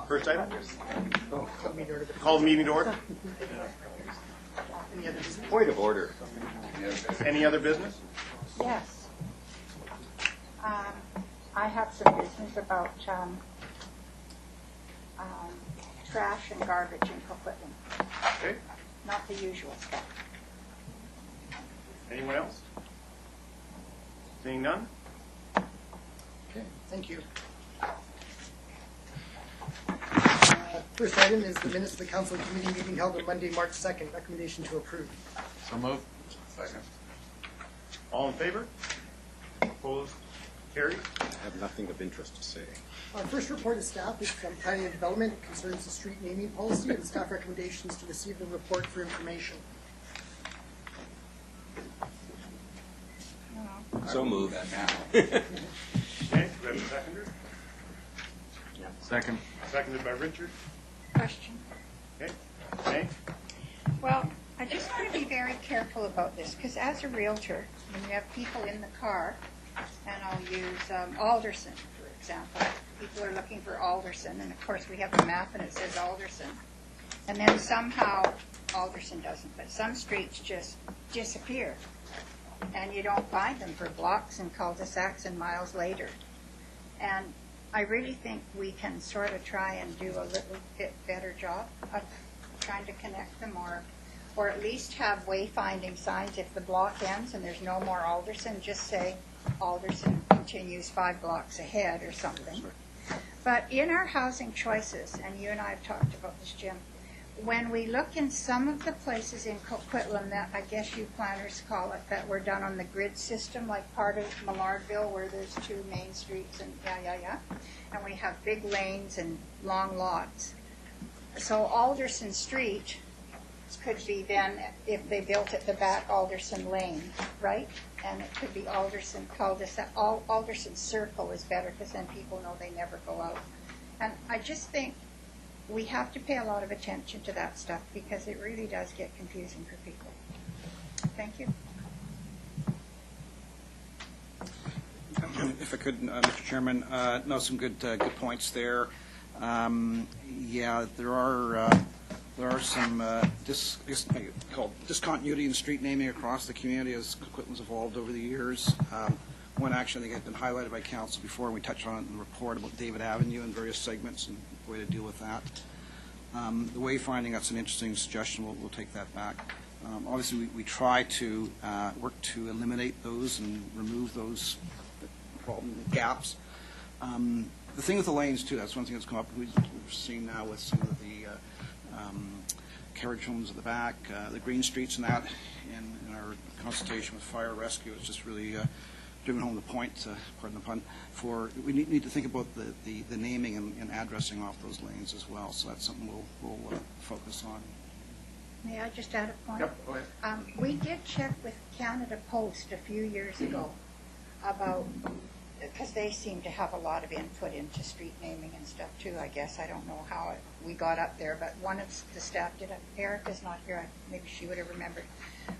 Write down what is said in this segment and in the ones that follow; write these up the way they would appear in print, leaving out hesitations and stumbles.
First item? Call the meeting to order. Point of order. Any other business? Yes. I have some business about trash and garbage in Coquitlam. Okay. Not the usual stuff. Anyone else? Seeing none? Okay, thank you. First item is the minutes of the council committee meeting held on Monday, March 2nd. Recommendation to approve. So moved. Second. All in favor? Opposed? Carried? I have nothing of interest to say. Our first report of staff is from planning and development. It concerns the street naming policy and staff recommendations to receive the report for information. So moved. Okay, do we have a seconder? Second. Seconded by Richard. Question. Okay. Okay. Well, I just want to be very careful about this, because as a realtor, when you have people in the car, and I'll use Alderson, for example. People are looking for Alderson, and of course we have a map and it says Alderson. And then somehow Alderson doesn't, but some streets just disappear. And you don't find them for blocks and cul-de-sacs and miles later. And I really think we can sort of try and do a little bit better job of trying to connect them, or at least have wayfinding signs. If the block ends and there's no more Alderson, just say Alderson continues 5 blocks ahead or something. But in our housing choices, and you and I have talked about this, Jim, when we look in some of the places in Coquitlam that I guess you planners call it, that were done on the grid system, like part of Millardville where there's 2 main streets and and we have big lanes and long lots. So Alderson Street could be then, if they built at the back, Alderson Lane, right? And it could be Alderson cul-de-sac. Alderson Circle is better because then people know they never go out. And I just think we have to pay a lot of attention to that stuff because it really does get confusing for people. Thank you. If I could, Mr. Chairman, no, some good points there. Yeah, there are some called discontinuity in street naming across the community as Coquitlam's evolved over the years. One action I think had been highlighted by council before, and we touched on it in the report about David Avenue and various segments and the way to deal with that. The wayfinding, that's an interesting suggestion. We'll take that back. Obviously, we try to work to eliminate those and remove those problem gaps. The thing with the lanes, too, that's one thing that's come up. We've seen now with some of the carriage homes at the back, the green streets and that, in our consultation with fire rescue, it's just really driven home the point, pardon the pun, for we need to think about the naming and addressing off those lanes as well. So that's something we'll focus on. May I just add a point? Yep, go ahead. We did check with Canada Post a few years ago about, because they seem to have a lot of input into street naming and stuff too, I guess. I don't know how we got up there, but one of the staff did it. Erica's not here. Maybe she would have remembered.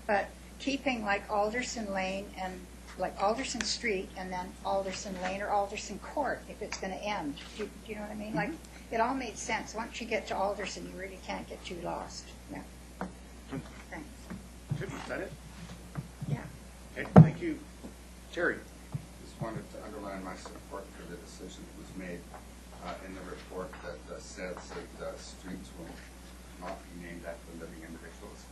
But keeping like Alderson Lane and like Alderson Street and then Alderson Lane or Alderson Court if it's going to end. Do you know what I mean? Like, it all made sense. Once you get to Alderson, you really can't get too lost. Yeah. Thanks. Good. Is that it? Yeah. Okay. Thank you. Terry. Just wanted to underline my support for the decision that was made in the report that says that streets will not be named after living individuals.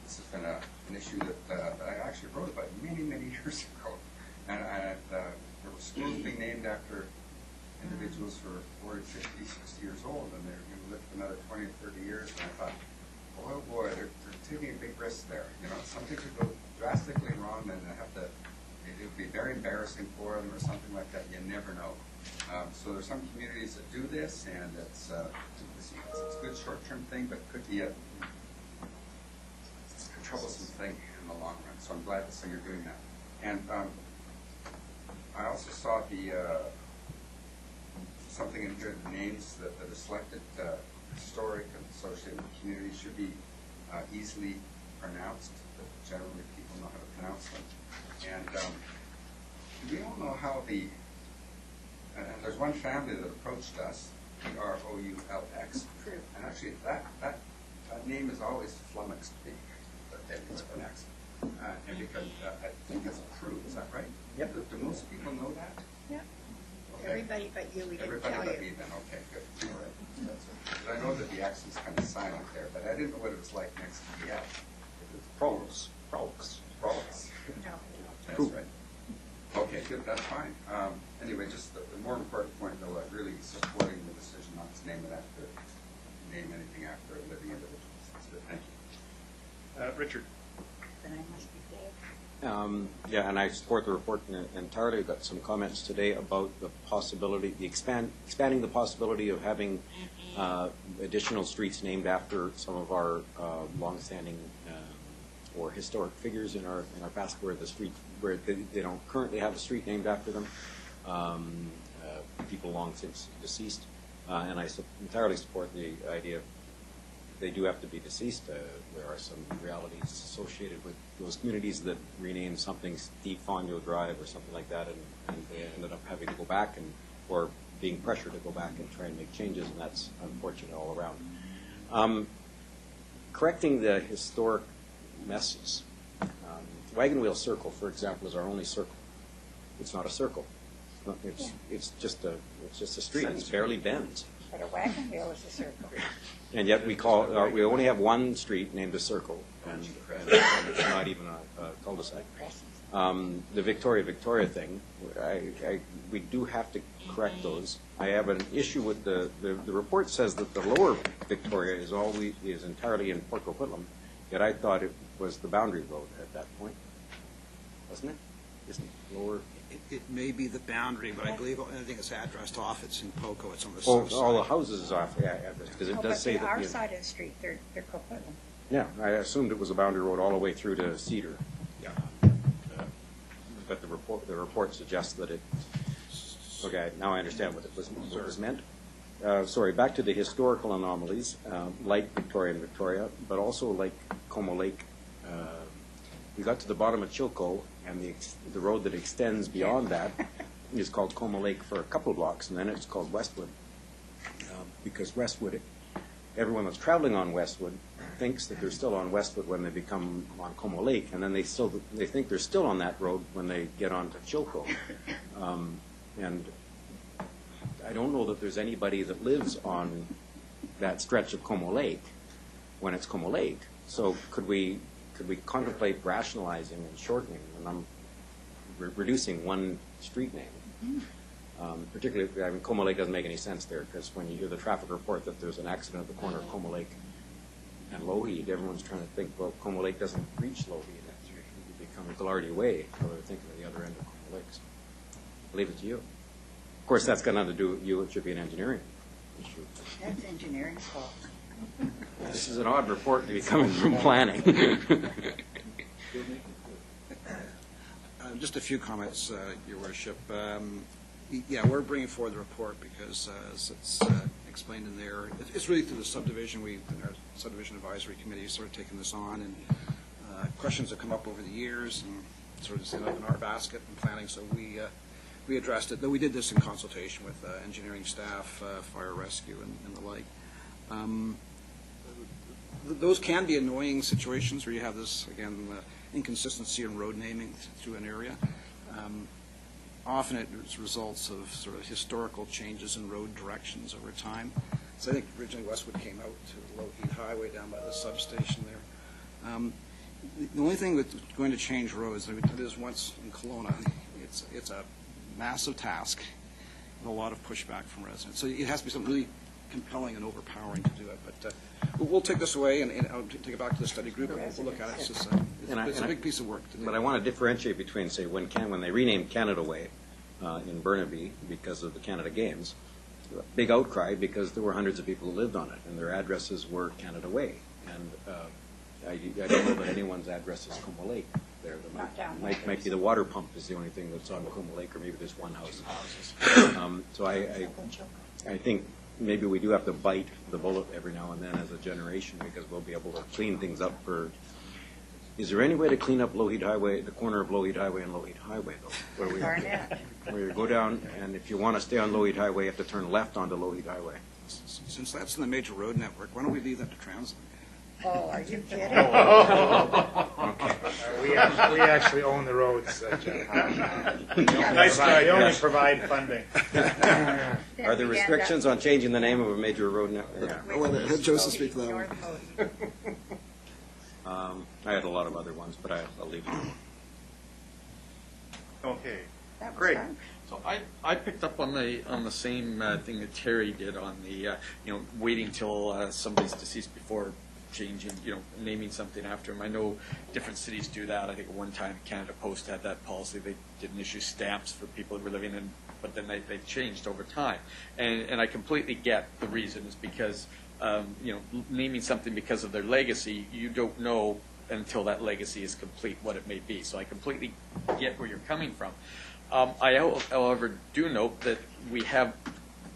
This has been an issue that I actually wrote about many, many years ago. And there were schools being named after individuals who are 40, 50, 60 years old, and they're going to live for another 20 or 30 years. And I thought, oh boy, they're taking a big risk there. You know, something could go drastically wrong, and they have to. It would be very embarrassing for them or something like that. You never know. So there's some communities that do this, and it's a good short-term thing, but it could be a troublesome thing in the long run. So I'm glad to see you're doing that. And I also saw something in here, the names that are selected, historic and associated with communities should be easily pronounced, but generally people know how to pronounce them. And we don't know how and there's one family that approached us, Proulx. True. And actually, that name has always flummoxed me, that it's an X. And because I think it's Prue, is that right? Yep. Do most people know that? Yeah. Okay. Everybody but you, we didn't Everybody tell but you. me then, okay, good. All right. But I know that the X is kind of silent there, but I didn't know what it was like next to the F. Proulx. Proulx. No. That's right. Okay, good, that's fine. Anyway, just the more important point, though, really supporting the decision not to name anything after a living individual. That's good, thank you. Richard? Then I must be dead. Yeah, and I support the report entirely. We've got some comments today about the possibility, expanding the possibility of having additional streets named after some of our longstanding or historic figures in our past where they don't currently have a street named after them. People long since deceased, and I entirely support the idea of they do have to be deceased. There are some realities associated with those communities that rename something Steve Fondio Drive or something like that, and they ended up having to go back or being pressured to go back and try and make changes, and that's unfortunate all around. Correcting the historic messes. Wagon Wheel Circle, for example, is our only circle. It's not a circle. It's just a street. It's barely bends. But a wagon wheel is a circle. And yet we only have one street named a circle, and it's not even a cul-de-sac. The Victoria thing, we do have to correct those. I have an issue with the report says that the lower Victoria is entirely in Port Coquitlam, yet I thought it was the boundary road at that point, wasn't it? Isn't it lower? It may be the boundary, but I believe anything that's addressed off, it's in Poco, it's on the Oh, south side. all the houses is off, yeah, because it does say that. Our side of the street, they're Coquitlam. Yeah, I assumed it was a boundary road all the way through to Cedar. Yeah. But the report suggests that it. Okay, now I understand what was meant. Sorry, back to the historical anomalies, like Victoria and Victoria, but also like Como Lake. We got to the bottom of Chilco, and the road that extends beyond that is called Como Lake for a couple of blocks, and then it's called Westwood. Because Westwood, everyone that's traveling on Westwood thinks that they're still on Westwood when they become on Como Lake, and then they think they're still on that road when they get onto Chilco. And I don't know that there's anybody that lives on that stretch of Como Lake when it's Como Lake. So could we contemplate rationalizing and shortening, and reducing one street name? Particularly, I mean, Como Lake doesn't make any sense there, because when you hear the traffic report that there's an accident at the corner of Como Lake and Lougheed, everyone's trying to think, well, Como Lake doesn't reach Lougheed. It becomes Ghilardi Way, so they're thinking of the other end of Como Lakes. I'll leave it to you. Of course, that's got nothing to do with you. It should be an engineering issue. That's engineering's fault. This is an odd report to be coming from planning. Just a few comments, Your Worship. Yeah, we're bringing forward the report because, as it's explained in there, it's really through the subdivision. In our subdivision advisory committee, sort of taken this on, and questions have come up over the years, and sort of just ended up in our basket in planning. So we addressed it. Though we did this in consultation with engineering staff, fire rescue, and the like. Those can be annoying situations where you have this, again, inconsistency in road naming through an area. Often it's results of sort of historical changes in road directions over time. So I think originally Westwood came out to Lougheed Highway down by the substation there. The only thing that's going to change roads, I did this once in Kelowna, it's a massive task and a lot of pushback from residents. So it has to be something really compelling and overpowering to do it. But we'll take this away and I'll take it back to the study group and we'll look at it. It's just it's a big piece of work to do. But I want to differentiate between, say, when they renamed Canada Way in Burnaby because of the Canada Games, big outcry because there were hundreds of people who lived on it and their addresses were Canada Way. And I don't know that anyone's address is Como Lake. There might be the water pump is the only thing that's on Como Lake, or maybe there's one house. So I think maybe we do have to bite the bullet every now and then as a generation, because we'll be able to clean things up for Is there any way to clean up Lougheed Highway, the corner of Lougheed Highway and Lougheed Highway, though? Barnett. Where you go down, and if you want to stay on Lougheed Highway, you have to turn left onto Lougheed Highway. Since that's in the major road network, why don't we leave that to Transit? Oh, are you kidding? We actually own the roads, John. Nice try. We only provide funding. Then Are there we'd end restrictions up on changing the name of a major road network? with Well, let East Joseph Cody, speak to that one. North Cody. I had a lot of other ones, but I'll leave it. Okay. That was Great. fun. So I picked up on the same thing that Terry did on the waiting till somebody's deceased before changing, naming something after him. I know different cities do that. I think at one time Canada Post had that policy. They didn't issue stamps for people who were living in, but then they changed over time. And I completely get the reason is because naming something because of their legacy, you don't know until that legacy is complete what it may be. So I completely get where you're coming from. I, however, do note that we have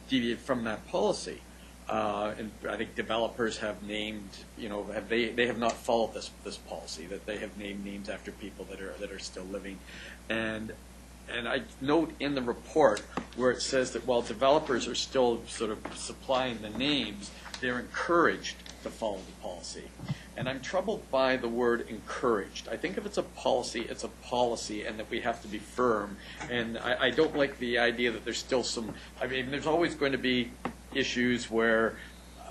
deviated from that policy. And I think developers have named, they have not followed this policy, that they have named names after people that are still living. And I note in the report where it says that while developers are still sort of supplying the names, they're encouraged to follow the policy. And I'm troubled by the word encouraged. I think if it's a policy, it's a policy, and that we have to be firm. And I don't like the idea that there's still some, there's always going to be issues where,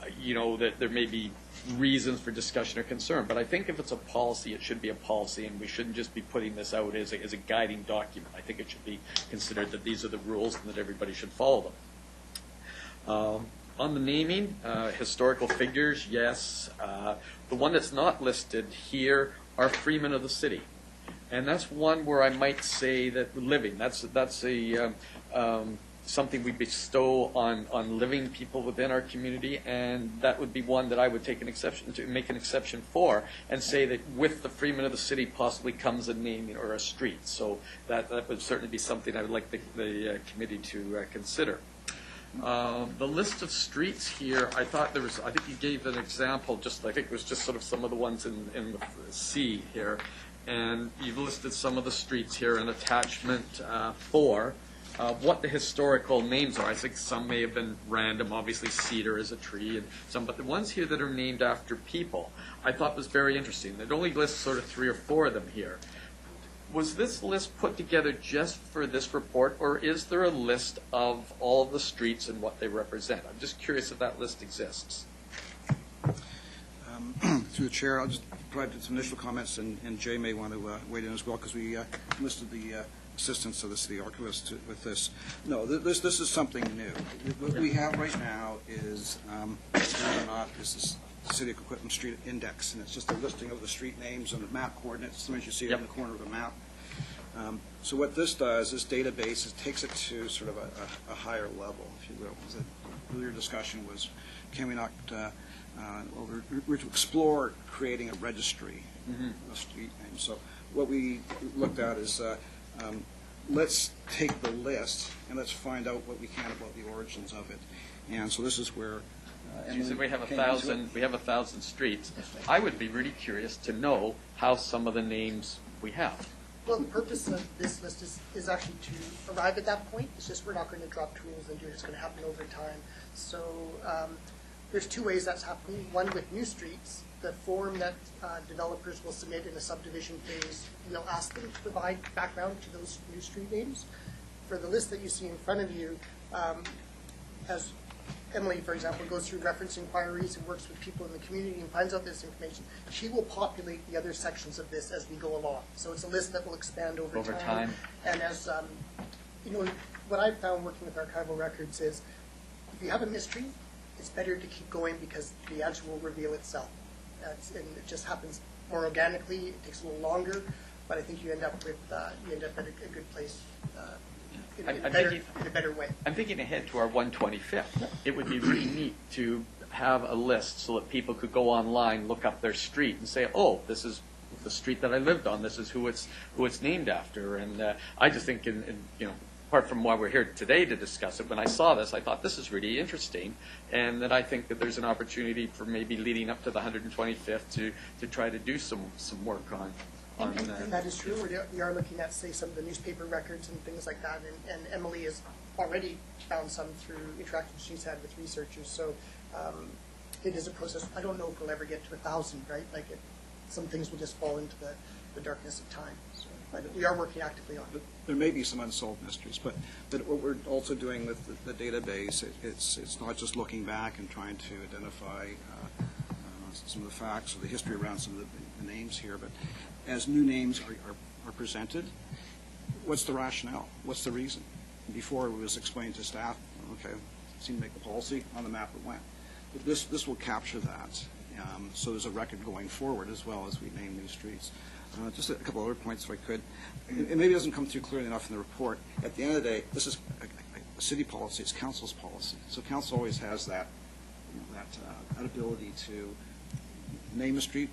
that there may be reasons for discussion or concern. But I think if it's a policy, it should be a policy, and we shouldn't just be putting this out as a guiding document. I think it should be considered that these are the rules and that everybody should follow them. On the naming, historical figures, yes. The one that's not listed here are freemen of the city. And that's one where I might say that living, that's a something we bestow on living people within our community, and that would be one that I would take an exception to, make an exception for, and say that with the freemen of the city possibly comes a name or a street. So that would certainly be something I would like the committee to consider. The list of streets here, I think you gave an example, I think it was just sort of some of the ones in the C here, and you've listed some of the streets here in attachment 4. What the historical names are. I think some may have been random. Obviously, cedar is a tree, and some. But the ones here that are named after people, I thought was very interesting. It only lists sort of 3 or 4 of them here. Was this list put together just for this report, or is there a list of all of the streets and what they represent? I'm just curious if that list exists. Through the chair, I'll just provide some initial comments, and Jay may want to weigh in as well, because we listed the assistance of the city archivist with this. No, this is something new. What we have right now is, believe it or not, this is the City of Coquitlam Street Index, and it's just a listing of the street names and the map coordinates. Sometimes you see it in the corner of the map. So what this does, this database, takes it to sort of a higher level, if you will. The earlier discussion was, can we not, we're to explore creating a registry of street names. So what we looked at is, let's take the list and let's find out what we can about the origins of it. And so this is where You said we have 1,000 streets. I would be really curious to know how some of the names we have. Well, the purpose of this list is actually to arrive at that point. It's just we're not going to drop tools and do it. It's going to happen over time. So there's 2 ways that's happening. One, with new streets, the form that developers will submit in the subdivision phase, we'll ask them to provide background to those new street names. For the list that you see in front of you, as Emily, for example, goes through reference inquiries and works with people in the community and finds out this information, she will populate the other sections of this as we go along. So it's a list that will expand over time. And as, what I've found working with archival records is, if you have a mystery, it's better to keep going because the answer will reveal itself. And it just happens more organically. It takes a little longer, but I think you end up at a good place in a better way. I'm thinking ahead to our 125th. It would be really neat to have a list so that people could go online, look up their street, and say, "Oh, this is the street that I lived on. This is who it's named after." And I just think, in apart from why we're here today to discuss it, when I saw this, I thought this is really interesting, and that I think that there's an opportunity for maybe leading up to the 125th to try to do some work on. And that is true. We are looking at, say, some of the newspaper records and things like that, and Emily has already found some through interactions she's had with researchers. So it is a process. I don't know if we'll ever get to 1,000, right? Like some things will just fall into the darkness of time. So, but we are working actively on it. There may be some unsolved mysteries, but what we're also doing with the database, it's not just looking back and trying to identify some of the facts or the history around some of the names here, but as new names are presented, what's the rationale? What's the reason? Before it was explained to staff, okay, seemed to make the policy, on the map it went. But this will capture that. So there's a record going forward as well as we name new streets. Just a couple other points if I could. It maybe doesn't come through clearly enough in the report. At the end of the day, this is a city policy, it's council's policy. So council always has that ability to name a street,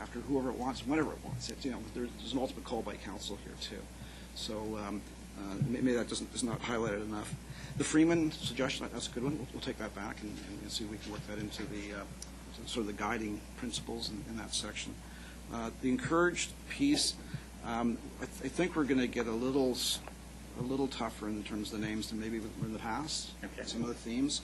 after whoever it wants, whenever it wants. There's an ultimate call by council here too. So maybe that is not highlighted enough. The Freeman suggestion, that's a good one. We'll take that back and see if we can work that into the sort of the guiding principles in that section. The encouraged piece, I think we're going to get a little tougher in terms of the names than maybe in the past. Okay. Some of the themes,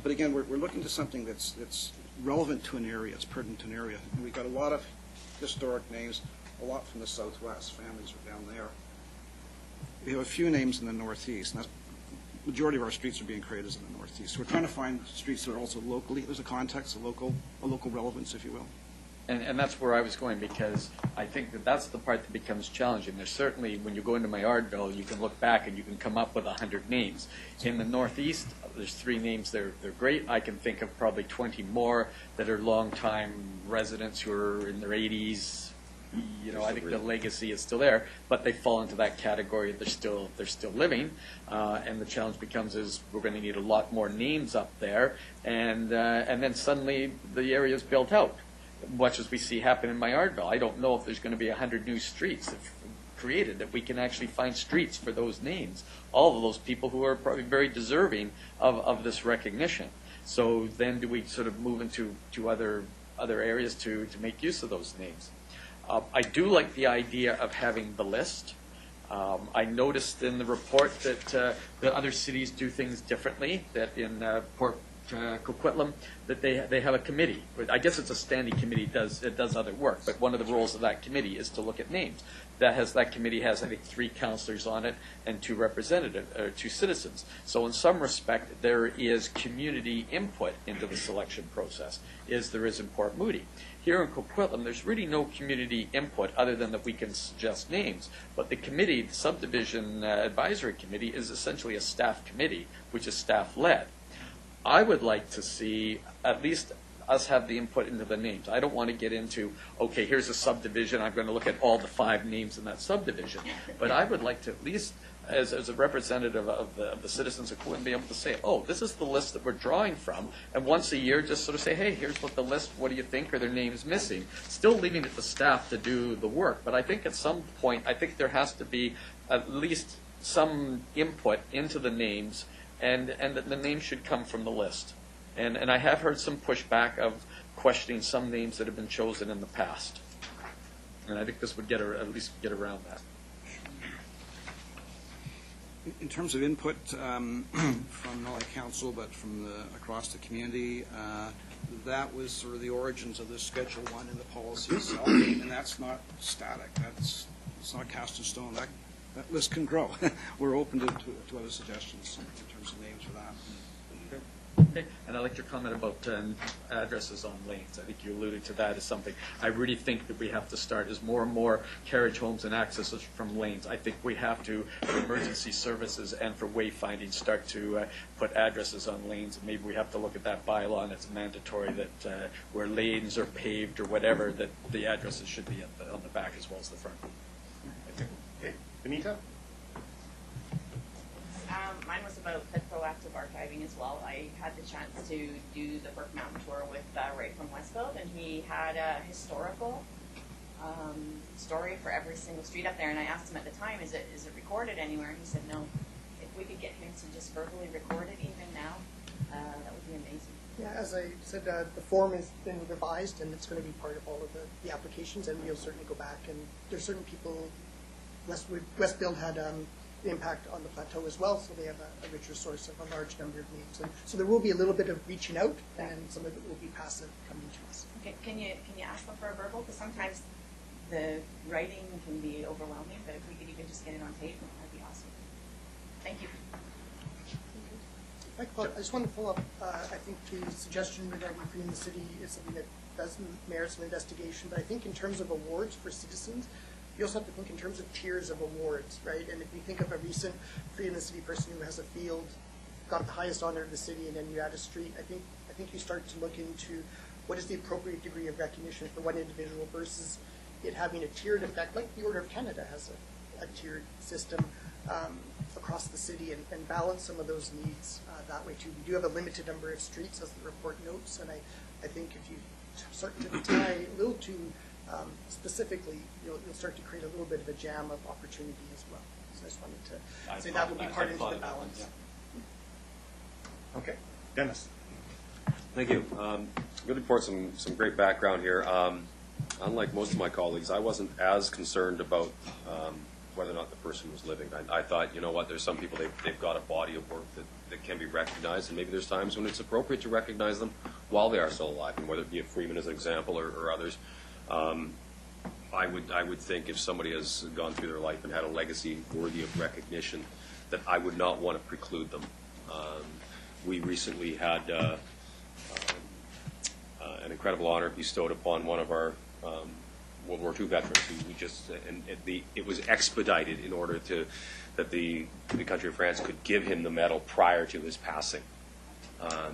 but again, we're looking to something that's relevant to an area. It's pertinent to an area. And we've got a lot of historic names, a lot from the Southwest. Families are down there. We have a few names in the Northeast. And the majority of our streets are being created in the Northeast. So we're trying to find streets that are also locally. There's a context, a local relevance, if you will. And that's where I was going, because I think that's the part that becomes challenging. There's certainly, when you go into Mayardville, you can look back and you can come up with 100 names. In the Northeast, there's 3 names. They're great. I can think of probably 20 more that are longtime residents who are in their 80s. I think the legacy is still there, but they fall into that category. They're still living, and the challenge becomes we're going to need a lot more names up there, and then suddenly the area is built out. Much as we see happen in Mayardville, I don't know if there's going to be 100 new streets created that we can actually find streets for those names. All of those people who are probably very deserving of this recognition. So then, do we sort of move into other areas to make use of those names? I do like the idea of having the list. I noticed in the report that the other cities do things differently. That in Coquitlam, that they have a committee. I guess it's a standing committee. It does other work, but one of the roles of that committee is to look at names. That committee has, I think, 3 councillors on it and 2 citizens. So in some respect, there is community input into the selection process, there is in Port Moody. Here in Coquitlam, there's really no community input other than that we can suggest names. But the committee, the subdivision advisory committee, is essentially a staff committee, which is staff-led. I would like to see at least us have the input into the names. I don't want to get into, okay, here's a subdivision, I'm going to look at all the 5 names in that subdivision. But I would like to at least, as a representative of the citizens of Coquitlam, be able to say, oh, this is the list that we're drawing from, and once a year just sort of say, hey, here's what the list, what do you think, are their names missing? Still leaving it to staff to do the work, but I think at some point, I think there has to be at least some input into the names, and that the names should come from the list. And I have heard some pushback of questioning some names that have been chosen in the past. And I think this would at least get around that. In terms of input from not only council but from across the community, that was sort of the origins of this Schedule 1 in the policy itself, and that's not static. It's not cast in stone. That list can grow. We're open to other suggestions in terms of names for that. Okay. And I like your comment about addresses on lanes. I think you alluded to that as something. I really think that we have to start as more and more carriage homes and accesses from lanes. I think we have to, for emergency services and for wayfinding, start to put addresses on lanes. And maybe we have to look at that bylaw, and it's mandatory that where lanes are paved or whatever, that the addresses should be on the back as well as the front. Okay. Benita? Mine was about the proactive archiving as well. I had the chance to do the Burke Mountain tour with Ray from Westfield, and he had a historical story for every single street up there. And I asked him at the time, is it recorded anywhere? And he said no. If we could get him to just verbally record it even now, that would be amazing. Yeah, as I said, the form has been revised, and it's going to be part of all of the applications, and we'll certainly go back. And there's certain people, Westfield had impact on the plateau as well, so they have a richer source of a large number of names. And so there will be a little bit of reaching out, and some of it will be passive coming to us. Okay, can you ask them for a verbal? Because sometimes the writing can be overwhelming, but if we could even just get it on tape, that'd be awesome. Thank you. I just want to follow up, I think the suggestion regarding Freedom in the City is something that does merit some investigation, but I think in terms of awards for citizens, you also have to think in terms of tiers of awards, right? And if you think of a recent Freedom in the City person who has a field, got the highest honor of the city, and then you add a street, I think you start to look into what is the appropriate degree of recognition for one individual versus it having a tiered effect, like the Order of Canada has a tiered system across the city, and balance some of those needs that way too. We do have a limited number of streets, as the report notes, and I think if you start to tie a little too specifically, you'll start to create a little bit of a jam of opportunity as well. So I just wanted to say that would be part into the balance. Okay. Dennis. Thank you. Good report, some great background here. Unlike most of my colleagues, I wasn't as concerned about whether or not the person was living. I thought, you know what, there's some people, they've got a body of work that can be recognized, and maybe there's times when it's appropriate to recognize them while they are still alive, and whether it be a Freeman as an example or others. I would think if somebody has gone through their life and had a legacy worthy of recognition, that I would not want to preclude them. We recently had an incredible honor bestowed upon one of our World War II veterans who just, and it was expedited in order that the country of France could give him the medal prior to his passing.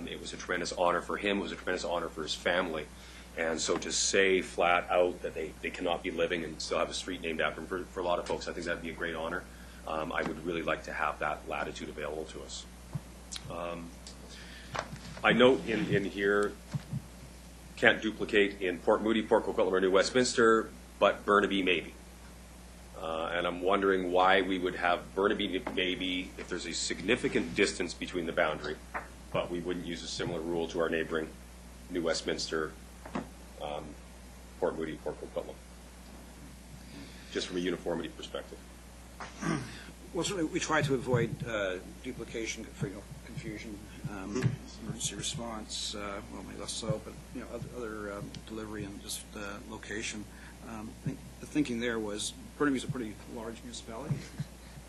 It was a tremendous honor for him. It was a tremendous honor for his family. And so to say flat out that they cannot be living and still have a street named after him, for a lot of folks, I think that would be a great honor. I would really like to have that latitude available to us. I note in here, can't duplicate in Port Moody, Port Coquitlam, or New Westminster, but Burnaby maybe. And I'm wondering why we would have Burnaby maybe if there's a significant distance between the boundary, but we wouldn't use a similar rule to our neighboring New Westminster, Port Moody, Port Coquitlam, just from a uniformity perspective. Well, certainly we try to avoid duplication, confusion, emergency response, well, maybe less so, but other delivery and just location. The thinking there was Burnaby's a pretty large municipality,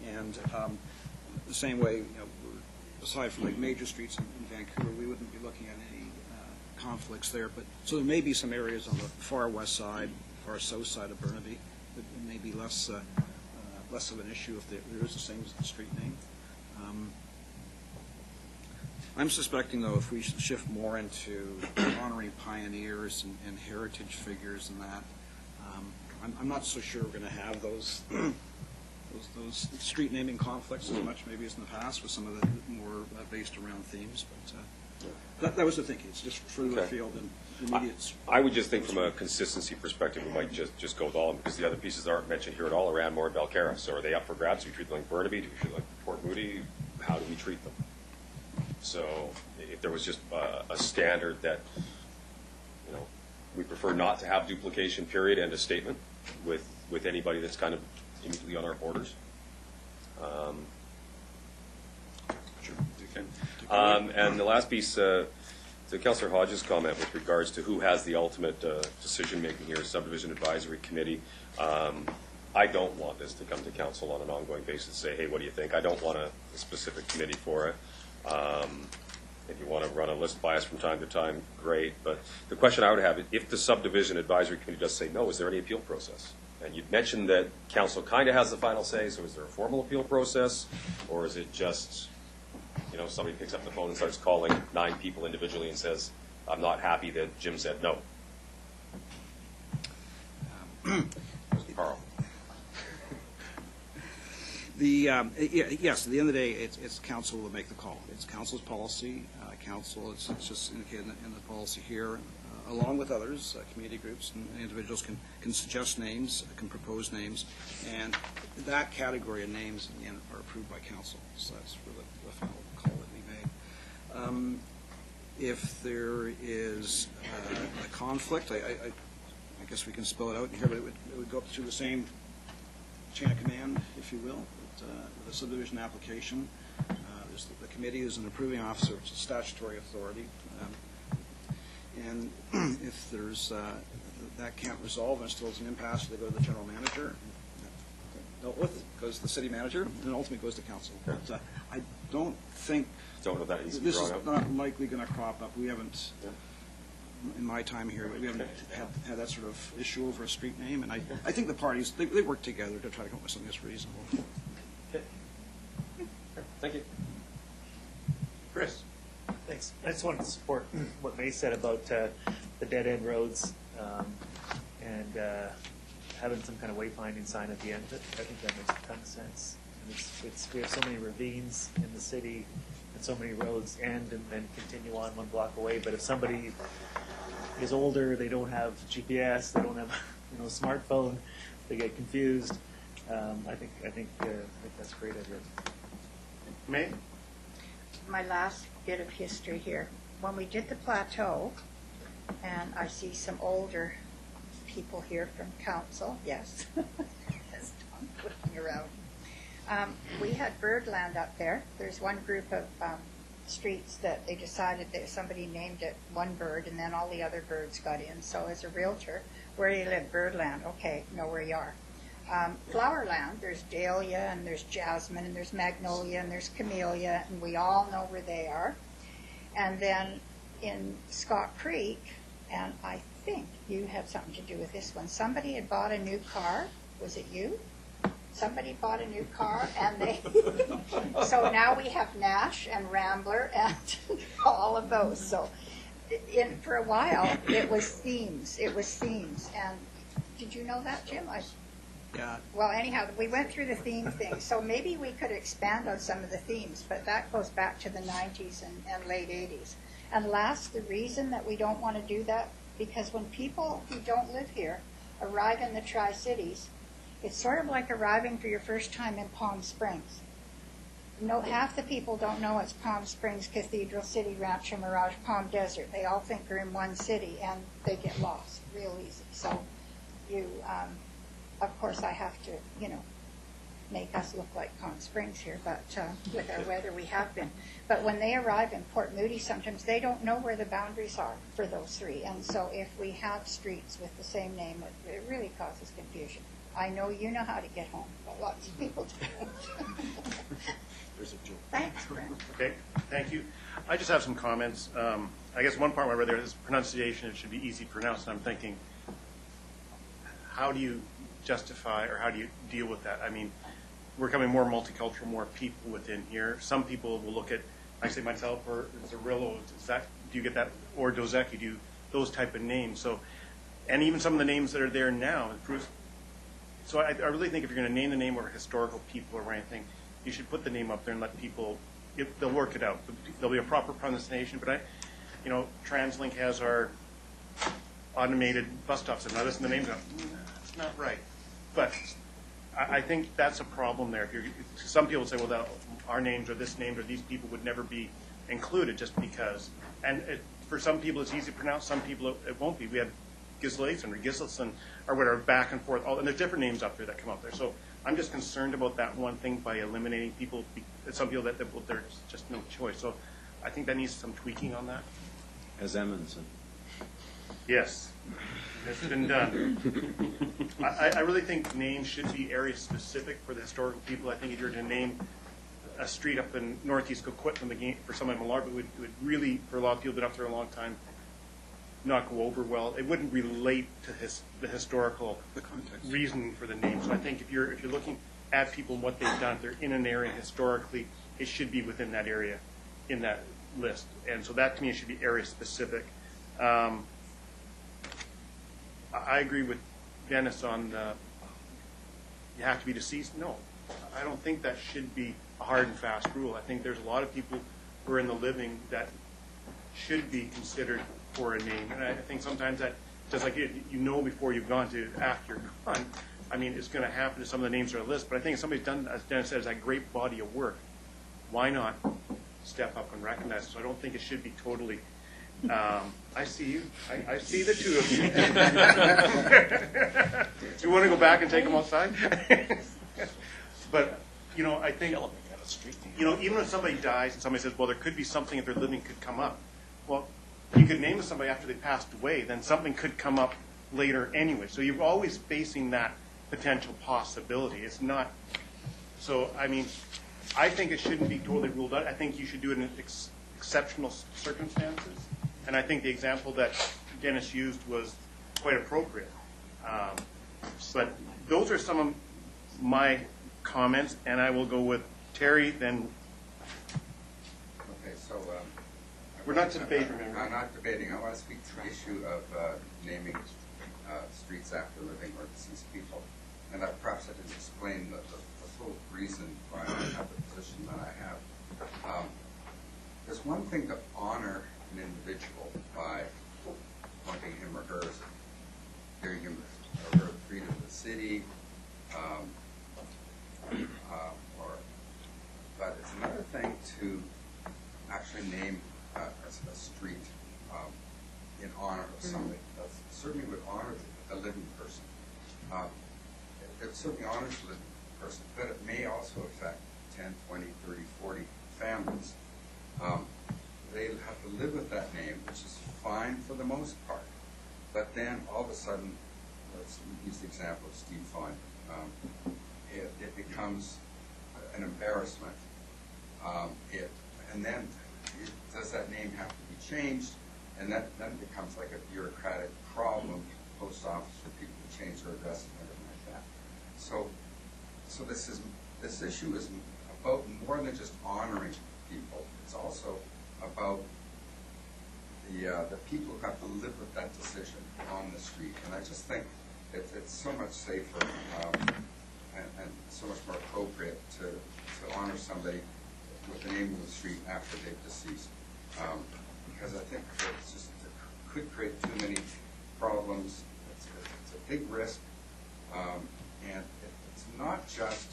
and the same way, aside from like major streets in Vancouver, we wouldn't be looking at any conflicts there. But so there may be some areas on the far west side, far south side of Burnaby that may be less of an issue if there is the same street name. I'm suspecting, though, if we shift more into honoring pioneers and heritage figures and that, I'm not so sure we're going to have those street naming conflicts as much maybe as in the past with some of the more based around themes. But that was the thinking. It's just further afield and immediate. I would just think from a consistency perspective, we might just go with all of them, because the other pieces that aren't mentioned here at all are Ranmore and Belcarra. So are they up for grabs? Do we treat them like Burnaby? Do we treat them like Port Moody? How do we treat them? So if there was just a standard that, we prefer not to have duplication, period, end of statement, with anybody that's kind of immediately on our borders. And the last piece, to Councillor Hodges' comment with regards to who has the ultimate decision-making here, Subdivision Advisory Committee. I don't want this to come to council on an ongoing basis and say, hey, what do you think? I don't want a specific committee for it. If you want to run a list bias from time to time, great. But the question I would have, if the Subdivision Advisory Committee does say no, is there any appeal process? And you'd mentioned that council kind of has the final say, so is there a formal appeal process? Or is it just, somebody picks up the phone and starts calling 9 people individually and says, I'm not happy that Jim said no? Carl. Yes, at the end of the day, it's council will make the call. It's council's policy. Council, it's just indicated in the policy here, along with others, community groups and individuals can suggest names, can propose names, and that category of names in the end are approved by council. So that's for the final call that we made. If there is a conflict, I guess we can spell it out here, but it would go up through the same chain of command, if you will, with a subdivision application. The committee is an approving officer, which is statutory authority. And if there's that can't resolve and still is an impasse, they go to the general manager. Dealt with, goes to the city manager, and ultimately goes to council. But I don't think Don't know that needs to be this drawn is out. not likely going to crop up. We haven't, in my time here, we haven't had that sort of issue over a street name. And I think the parties, they work together to try to come up with something that's reasonable. Okay. Thank you. Chris? Thanks. I just wanted to support what May said about the dead-end roads and having some kind of wayfinding sign at the end of it. I think that makes a ton of sense. And we have so many ravines in the city and so many roads end and then continue on one block away. But if somebody is older, they don't have GPS, they don't have a smartphone, they get confused. I think that's a great idea. May? My last bit of history here. When we did the plateau, and I see some older people here from council, yes, as Tom's looking around. We had birdland up there. There's one group of streets that they decided that somebody named it one bird, and then all the other birds got in. So as a realtor, where do you live? Birdland. Okay, know where you are. Flowerland, there's dahlia, and there's jasmine, and there's magnolia, and there's camellia, and we all know where they are. And then in Scott Creek, and I think you had something to do with this one, somebody had bought a new car. Was it you? Somebody bought a new car, and they so now we have Nash and Rambler and all of those. So for a while it was themes. And did you know that, Jim? Yeah. Well, anyhow, we went through the theme thing, so maybe we could expand on some of the themes, but that goes back to the 90s and late 80s. And last, the reason that we don't want to do that, because when people who don't live here arrive in the Tri-Cities, it's sort of like arriving for your first time in Palm Springs. Half the people don't know it's Palm Springs, Cathedral City, Rancho Mirage, Palm Desert. They all think they're in one city, and they get lost real easy. So of course, I have to, make us look like Palm Springs here, but with our weather, we have been. But when they arrive in Port Moody, sometimes they don't know where the boundaries are for those three. And so if we have streets with the same name, it really causes confusion. I know you know how to get home, but lots of people don't. There's a joke. Thanks, Brent. Okay, thank you. I just have some comments. I guess one part where there is pronunciation, it should be easy to pronounce, and I'm thinking, how do you justify or how do you deal with that? I mean, we're becoming more multicultural, more people within here. Some people will look at, I say myself, or Zerillo, do you get that? Or Dozeki, do those type of names. So, and even some of the names that are there now. So I really think if you're going to name the name of a historical people or anything, you should put the name up there and let people, they'll work it out. There'll be a proper pronunciation, but TransLink has our automated bus stops, and now this is the name's not, it's not right. But I think that's a problem there. Some people say, well, our names or this name or these people would never be included just because. And for some people it's easy to pronounce, some people it won't be. We had Gislason or Gislason or whatever, back and forth, and there's different names up there that come up there. So I'm just concerned about that one thing by eliminating people. Some people that there's just no choice. So I think that needs some tweaking on that. As Edmondson. Yes, it's been done. I really think names should be area specific for the historical people. I think if you were to name a street up in northeast Coquitlam again for someone in Malarba, it would really, for a lot of people who've been up there a long time, not go over well. It wouldn't relate to the historical reasoning for the name. So I think if you're looking at people and what they've done, if they're in an area historically, it should be within that area in that list. And so that to me should be area specific. I agree with Dennis on you have to be deceased. No, I don't think that should be a hard and fast rule. I think there's a lot of people who are in the living that should be considered for a name. And I think sometimes that, just like you know before you've gone to after you're gone, I mean, it's going to happen to some of the names on the list. But I think if somebody's done, as Dennis says, that great body of work, why not step up and recognize it? So I don't think it should be totally. I see you. I see the two of you. Do you want to go back and take them outside? But, you know, I think, you know, even if somebody dies and somebody says, well, there could be something if they're living could come up. Well, you could name somebody after they passed away, then something could come up later anyway. So you're always facing that potential possibility. It's not, so, I mean, I think it shouldn't be totally ruled out. I think you should do it in exceptional circumstances. And I think the example that Dennis used was quite appropriate. But those are some of my comments, and I will go with Terry, then. Okay, so. We're not debating, remember? I'm not debating. I want to speak to the issue of naming streets after living or deceased people. And perhaps I didn't explain the full reason why I have the position that I have. There's one thing to honor an individual by appointing him or her, giving him or her freedom of the city, but it's another thing to actually name a street in honor of somebody. That certainly would honor a living person. It certainly honors the living person, but it may also affect 10, 20, 30, 40 families. They have to live with that name, which is fine for the most part. But then all of a sudden, let's use the example of Steve Fine. It becomes an embarrassment. And then does that name have to be changed? And then it becomes like a bureaucratic problem, post office for people to change their address and everything like that. So this issue is about more than just honoring people. It's also about the people who have to live with that decision on the street. And I just think it's so much safer and so much more appropriate to honor somebody with the name of the street after they've deceased. Because I think it's just, it could create too many problems. It's a big risk. And it's not just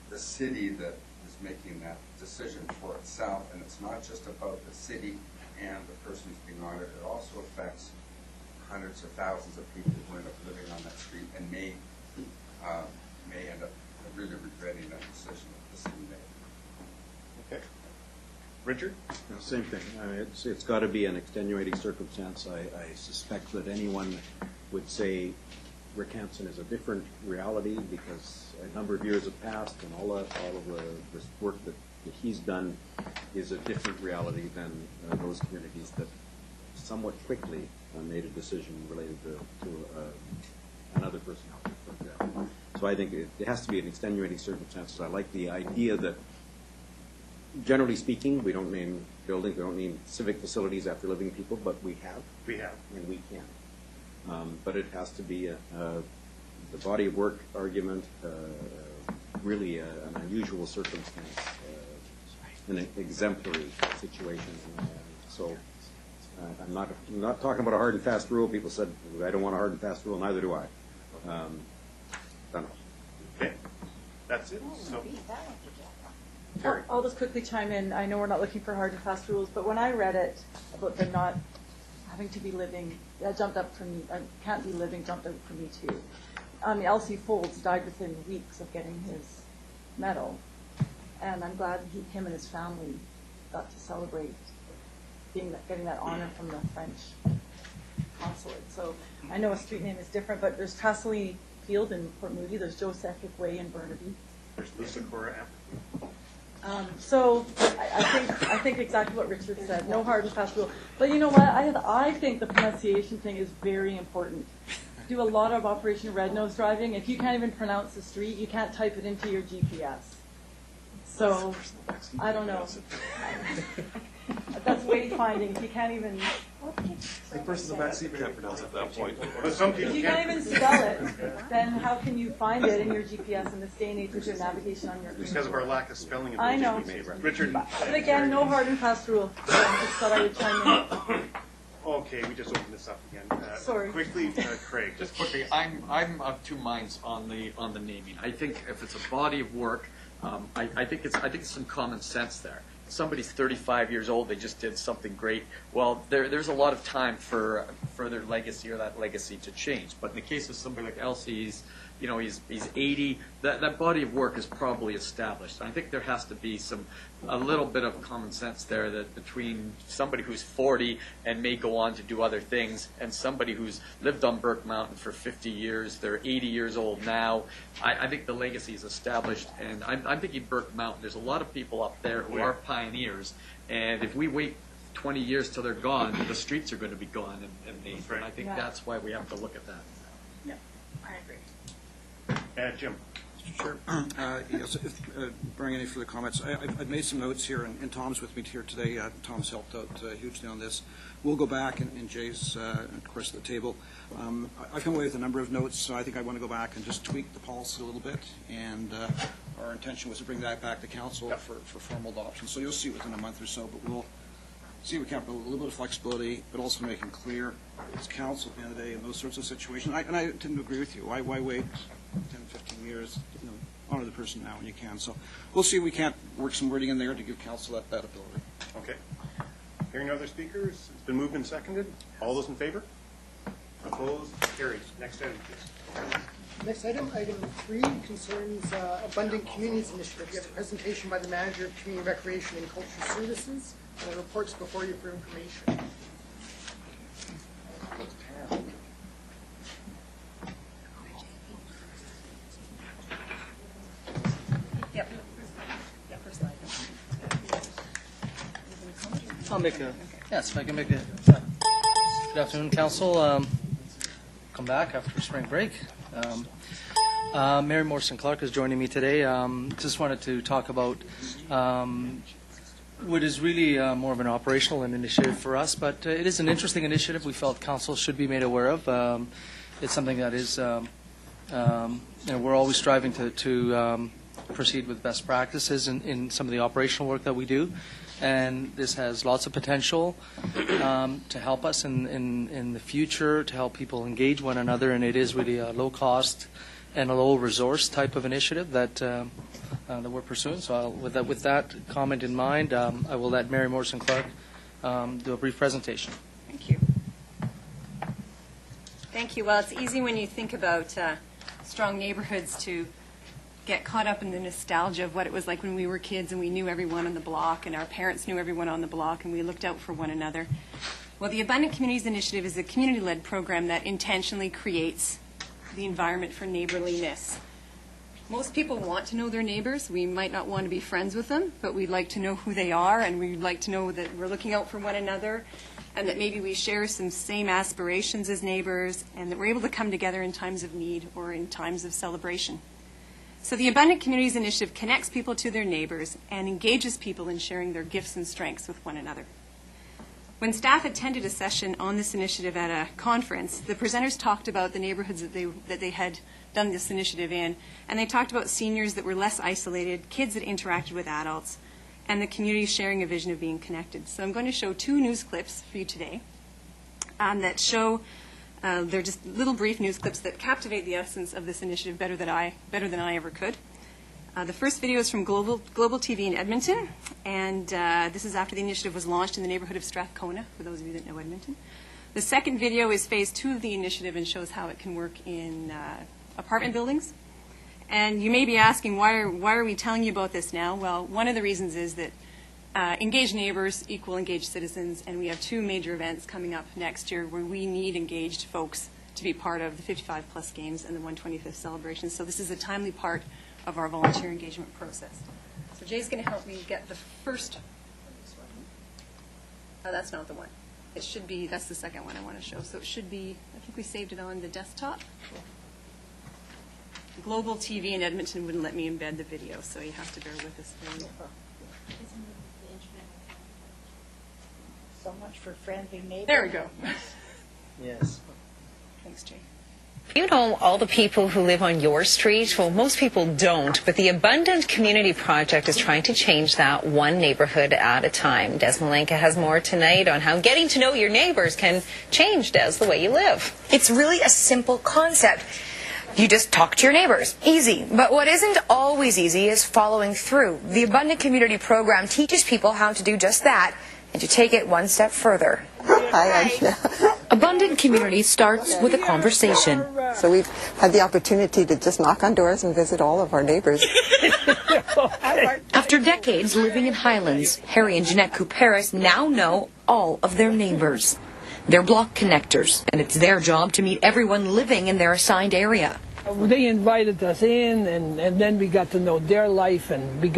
the city that is making that decision for itself, and it's not just about the city and the person who's being honored. It also affects hundreds of thousands of people who end up living on that street and may end up really regretting that decision that the city made. Okay. Richard? Same thing. It's got to be an extenuating circumstance. I suspect that anyone would say Rick Hansen is a different reality because a number of years have passed and all of the work that he's done is a different reality than those communities that somewhat quickly made a decision related to another personality, for example. So I think it has to be an extenuating circumstance. I like the idea that, generally speaking, we don't name buildings, we don't name civic facilities after living people, but we have. We have. And we can. But it has to be the body of work argument, really an unusual circumstance, an exemplary situation. So I'm not talking about a hard and fast rule. People said, I don't want a hard and fast rule, neither do I. Don't know. Okay. That's it. So, I'll just quickly chime in. I know we're not looking for hard and fast rules, but when I read it about the not having to be living, that jumped up for me. Can't be living jumped up for me too. L.C. Folds died within weeks of getting his medal, and I'm glad him and his family got to celebrate getting that honor from the French consulate. So I know a street name is different, but there's Trassley Field in Port Moody. There's Joseph Way in Burnaby. there's Lisa Cora. So I think exactly what Richard said. No hard and fast rule. But you know what? I think the pronunciation thing is very important. Do a lot of Operation Red Nose driving. If you can't even pronounce the street, you can't type it into your GPS. So I don't know. That's wayfinding. If you can't even The person in the back seat can't pronounce it at that point. But some people If you can't even spell it, then how can you find it in your GPS in this day and age with your navigation on your because of our lack of spelling I ability. know. Richard. But again, no hard and fast rule. I just thought I would chime in. Okay, we just opened this up again. Sorry. Quickly, Craig. Just quickly, I'm of two minds on the naming. I think if it's a body of work, I think it's some common sense there. Somebody's 35 years old, they just did something great. Well, there's a lot of time for their legacy or that legacy to change. But in the case of somebody like Elsie, he's 80. That body of work is probably established. I think there has to be a little bit of common sense there that between somebody who's 40 and may go on to do other things and somebody who's lived on Burke Mountain for 50 years, they're 80 years old now. I think the legacy is established, and I'm thinking Burke Mountain. There's a lot of people up there who are pioneers, and if we wait 20 years till they're gone, the streets are going to be gone. And right. I think that's why we have to look at that. Yeah, I agree. Jim. Sure. Yes, bring any further comments. I've made some notes here, and Tom's with me here today. Tom's helped out hugely on this. We'll go back, and Jay's, of course, at the table. I've come away with a number of notes, so I think I want to go back and just tweak the policy a little bit. And our intention was to bring that back to council for formal adoption. So you'll see within a month or so, but we'll see if we can have a little bit of flexibility, but also making clear it's council at the end of the day in those sorts of situations. And I tend to agree with you. Why wait 10, 15 years? Honor the person now when you can. So we'll see if we can't work some wording in there to give council that ability. Okay. Hearing no other speakers, it's been moved and seconded. All those in favor? Opposed? Carries. Next item, please. Next item, item 3, concerns Abundant Communities Initiative. You have a presentation by the Manager of Community Recreation and Cultural Services, and the report's before you for information. I'll make a, yes, if I can make a, good afternoon, Council. Come back after spring break. Mary Morrison Clark is joining me today. Just wanted to talk about what is really more of an operational initiative for us, but it is an interesting initiative we felt Council should be made aware of. It's something that is, we're always striving to proceed with best practices in some of the operational work that we do. And this has lots of potential to help us in the future, to help people engage one another, and it is really a low-cost and a low-resource type of initiative that we're pursuing. So with that comment in mind, I will let Mary Morrison Clark do a brief presentation. Thank you. Thank you. Well, it's easy when you think about strong neighborhoods to get caught up in the nostalgia of what it was like when we were kids and we knew everyone on the block and our parents knew everyone on the block and we looked out for one another. Well, the Abundant Communities Initiative is a community-led program that intentionally creates the environment for neighborliness. Most people want to know their neighbors. We might not want to be friends with them, but we'd like to know who they are, and we'd like to know that we're looking out for one another and that maybe we share some same aspirations as neighbors and that we're able to come together in times of need or in times of celebration. So the Abundant Communities Initiative connects people to their neighbors and engages people in sharing their gifts and strengths with one another. When staff attended a session on this initiative at a conference, the presenters talked about the neighborhoods that they had done this initiative in, and they talked about seniors that were less isolated, kids that interacted with adults, and the community sharing a vision of being connected. So I'm going to show 2 news clips for you today that show they're just little brief news clips that captivate the essence of this initiative better than I ever could. The first video is from Global TV in Edmonton, and this is after the initiative was launched in the neighborhood of Strathcona, for those of you that know Edmonton. The second video is phase 2 of the initiative and shows how it can work in apartment buildings. And you may be asking, why are we telling you about this now? Well, one of the reasons is that engaged neighbors equal engaged citizens, and we have 2 major events coming up next year where we need engaged folks to be part of the 55-plus games and the 125th celebration. So this is a timely part of our volunteer engagement process. So Jay's going to help me get the first. Oh, that's not the one. It should be, that's the second one I want to show. So it should be, I think we saved it on the desktop. Global TV in Edmonton wouldn't let me embed the video, so you have to bear with us. So much for friendly neighbors. There we go. Yes. Thanks, Jay. You know all the people who live on your street? Well, most people don't, but the Abundant Community Project is trying to change that one neighborhood at a time. Des Malenka has more tonight on how getting to know your neighbors can change, Des, the way you live. It's really a simple concept. You just talk to your neighbors. Easy. But what isn't always easy is following through. The Abundant Community Program teaches people how to do just that and to take it one step further. Hi. Abundant Community starts with a conversation. So we've had the opportunity to just knock on doors and visit all of our neighbors. After decades living in Highlands, Harry and Jeanette Couperis now know all of their neighbors. They're block connectors, and it's their job to meet everyone living in their assigned area. They invited us in, and then we got to know their life, and they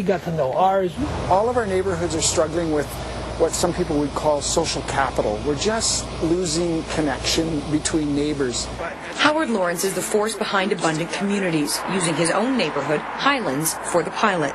got to know ours. All of our neighborhoods are struggling with what some people would call social capital. We're just losing connection between neighbors. Howard Lawrence is the force behind Abundant Communities, using his own neighborhood, Highlands, for the pilot.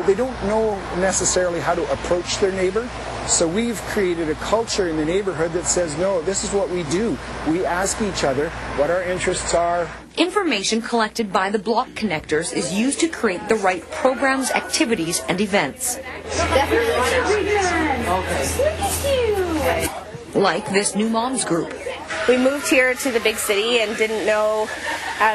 They don't know necessarily how to approach their neighbor, so we've created a culture in the neighborhood that says, no, this is what we do. We ask each other what our interests are. Information collected by the block connectors is used to create the right programs, activities, and events. Like this new moms group. We moved here to the big city and didn't know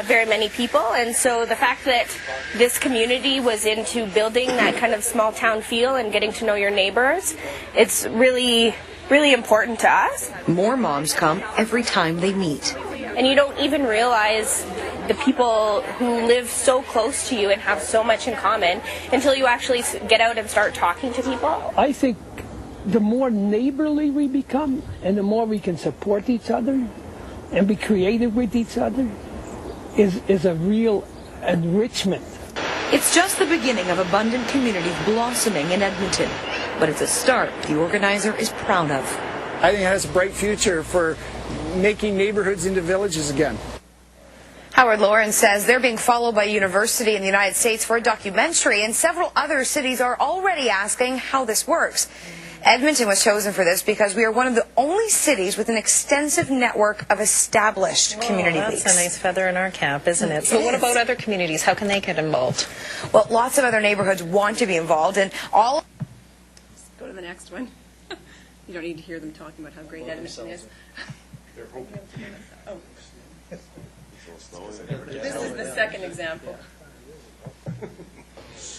very many people, and so the fact that this community was into building that kind of small town feel and getting to know your neighbors, it's really, really important to us. More moms come every time they meet. And you don't even realize the people who live so close to you and have so much in common until you actually get out and start talking to people. I think the more neighborly we become and the more we can support each other and be creative with each other is a real enrichment. It's just the beginning of Abundant Communities blossoming in Edmonton, but it's a start the organizer is proud of. I think it has a bright future for making neighborhoods into villages again. Howard Lawrence says they're being followed by a university in the United States for a documentary, and several other cities are already asking how this works. Edmonton was chosen for this because we are one of the only cities with an extensive network of established community leagues. That's a nice feather in our cap, isn't it? So what about other communities? How can they get involved? Well, lots of other neighborhoods want to be involved, and all... Let's go to the next one. You don't need to hear them talking about how great Edmonton is. Oh. This is the second example.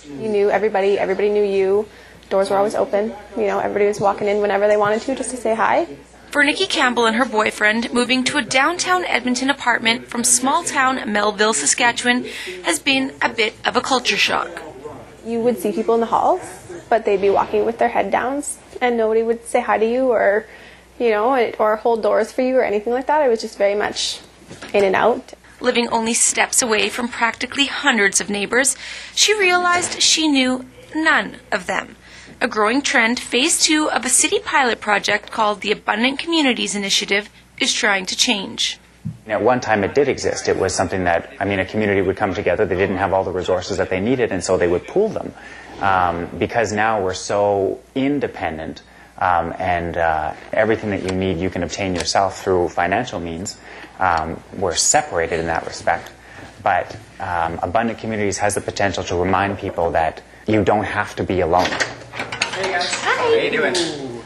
You knew everybody, everybody knew you. Doors were always open. You know, everybody was walking in whenever they wanted to just to say hi. For Nikki Campbell and her boyfriend, moving to a downtown Edmonton apartment from small-town Melville, Saskatchewan, has been a bit of a culture shock. You would see people in the halls, but they'd be walking with their head downs, and nobody would say hi to you or, you know, or hold doors for you or anything like that. It was just very much in and out. Living only steps away from practically hundreds of neighbors, she realized she knew none of them. A growing trend, phase 2 of a city pilot project called the Abundant Communities Initiative, is trying to change. At one time it did exist. It was something that, a community would come together. They didn't have all the resources that they needed, and so they would pool them. Because now we're so independent, and everything that you need you can obtain yourself through financial means. We're separated in that respect. But Abundant Communities has the potential to remind people that you don't have to be alone. How you doing?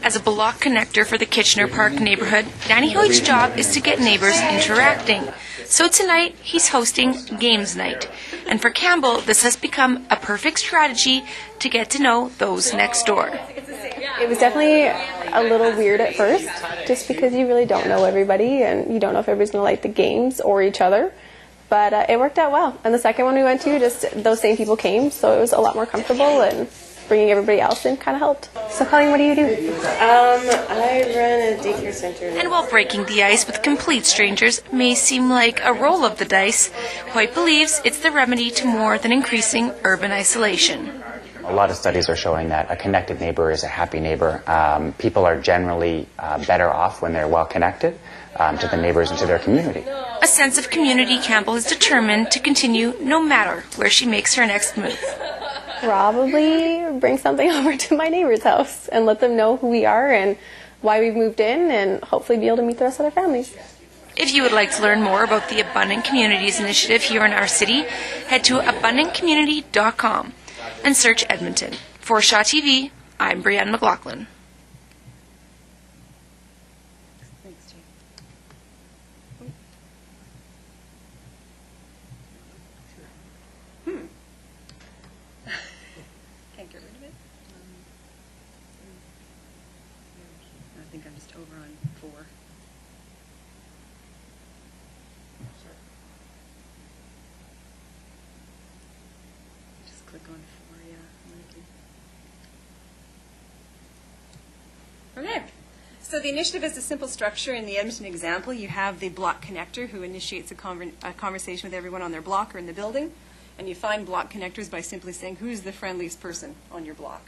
As a block connector for the Kitchener Park neighborhood, Danny Hoyt's job is to get neighbors interacting. So tonight, he's hosting Games Night. And for Campbell, this has become a perfect strategy to get to know those next door. It was definitely a little weird at first, just because you really don't know everybody and you don't know if everybody's going to like the games or each other. But it worked out well. And the second one we went to, just those same people came, so it was a lot more comfortable, and bringing everybody else in kind of helped. So Colleen, what do you do? I run a daycare center. And while breaking the ice with complete strangers may seem like a roll of the dice, Hoyt believes it's the remedy to more than increasing urban isolation. A lot of studies are showing that a connected neighbor is a happy neighbor. People are generally better off when they're well connected to the neighbors and to their community. A sense of community Campbell is determined to continue no matter where she makes her next move. probably bring something over to my neighbor's house and let them know who we are and why we've moved in, and hopefully be able to meet the rest of their families. If you would like to learn more about the Abundant Communities Initiative here in our city, head to abundantcommunity.com and search Edmonton. For Shaw TV, I'm Brianne McLaughlin. Can't get rid of it. I think I'm just over on 4. Just click on 4, yeah. Okay. So the initiative is a simple structure. In the Edmonton example, you have the block connector who initiates a conversation with everyone on their block or in the building. And you find block connectors by simply saying, who's the friendliest person on your block?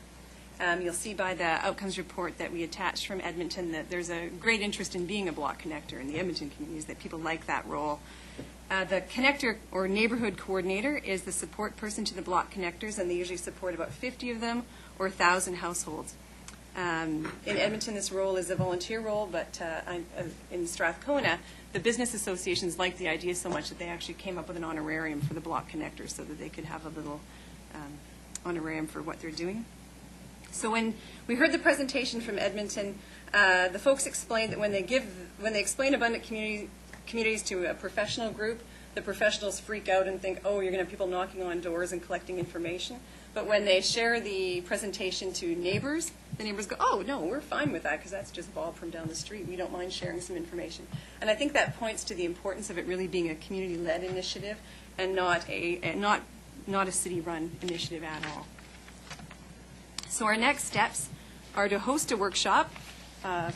You'll see by the outcomes report that we attached from Edmonton that there's a great interest in being a block connector in the Edmonton communities, that people like that role. The connector or neighborhood coordinator is the support person to the block connectors, and they usually support about 50 of them or 1,000 households. In Edmonton, this role is a volunteer role, but in Strathcona, the business associations liked the idea so much that they actually came up with an honorarium for the block connectors so that they could have a little honorarium for what they're doing. So when we heard the presentation from Edmonton, the folks explained that when they explain abundant communities to a professional group, the professionals freak out and think, oh, you're going to have people knocking on doors and collecting information. But when they share the presentation to neighbors, the neighbors go, oh, no, we're fine with that because that's just Bob from down the street. We don't mind sharing some information. And I think that points to the importance of it really being a community-led initiative and not a city-run initiative at all. So our next steps are to host a workshop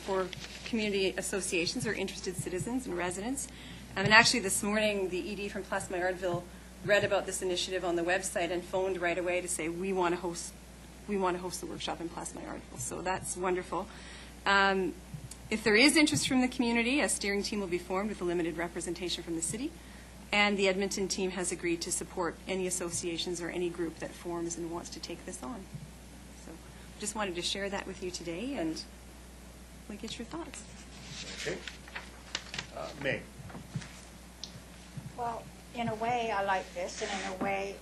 for community associations or interested citizens and residents. And actually this morning, the ED from Place Maillardville read about this initiative on the website and phoned right away to say we want to host the workshop in Place Maillardville. So that's wonderful. If there is interest from the community, a steering team will be formed with a limited representation from the city. And the Edmonton team has agreed to support any associations or any group that forms and wants to take this on. So just wanted to share that with you today and we'll get your thoughts. Okay. May. Well, in a way, I like this, and in a way,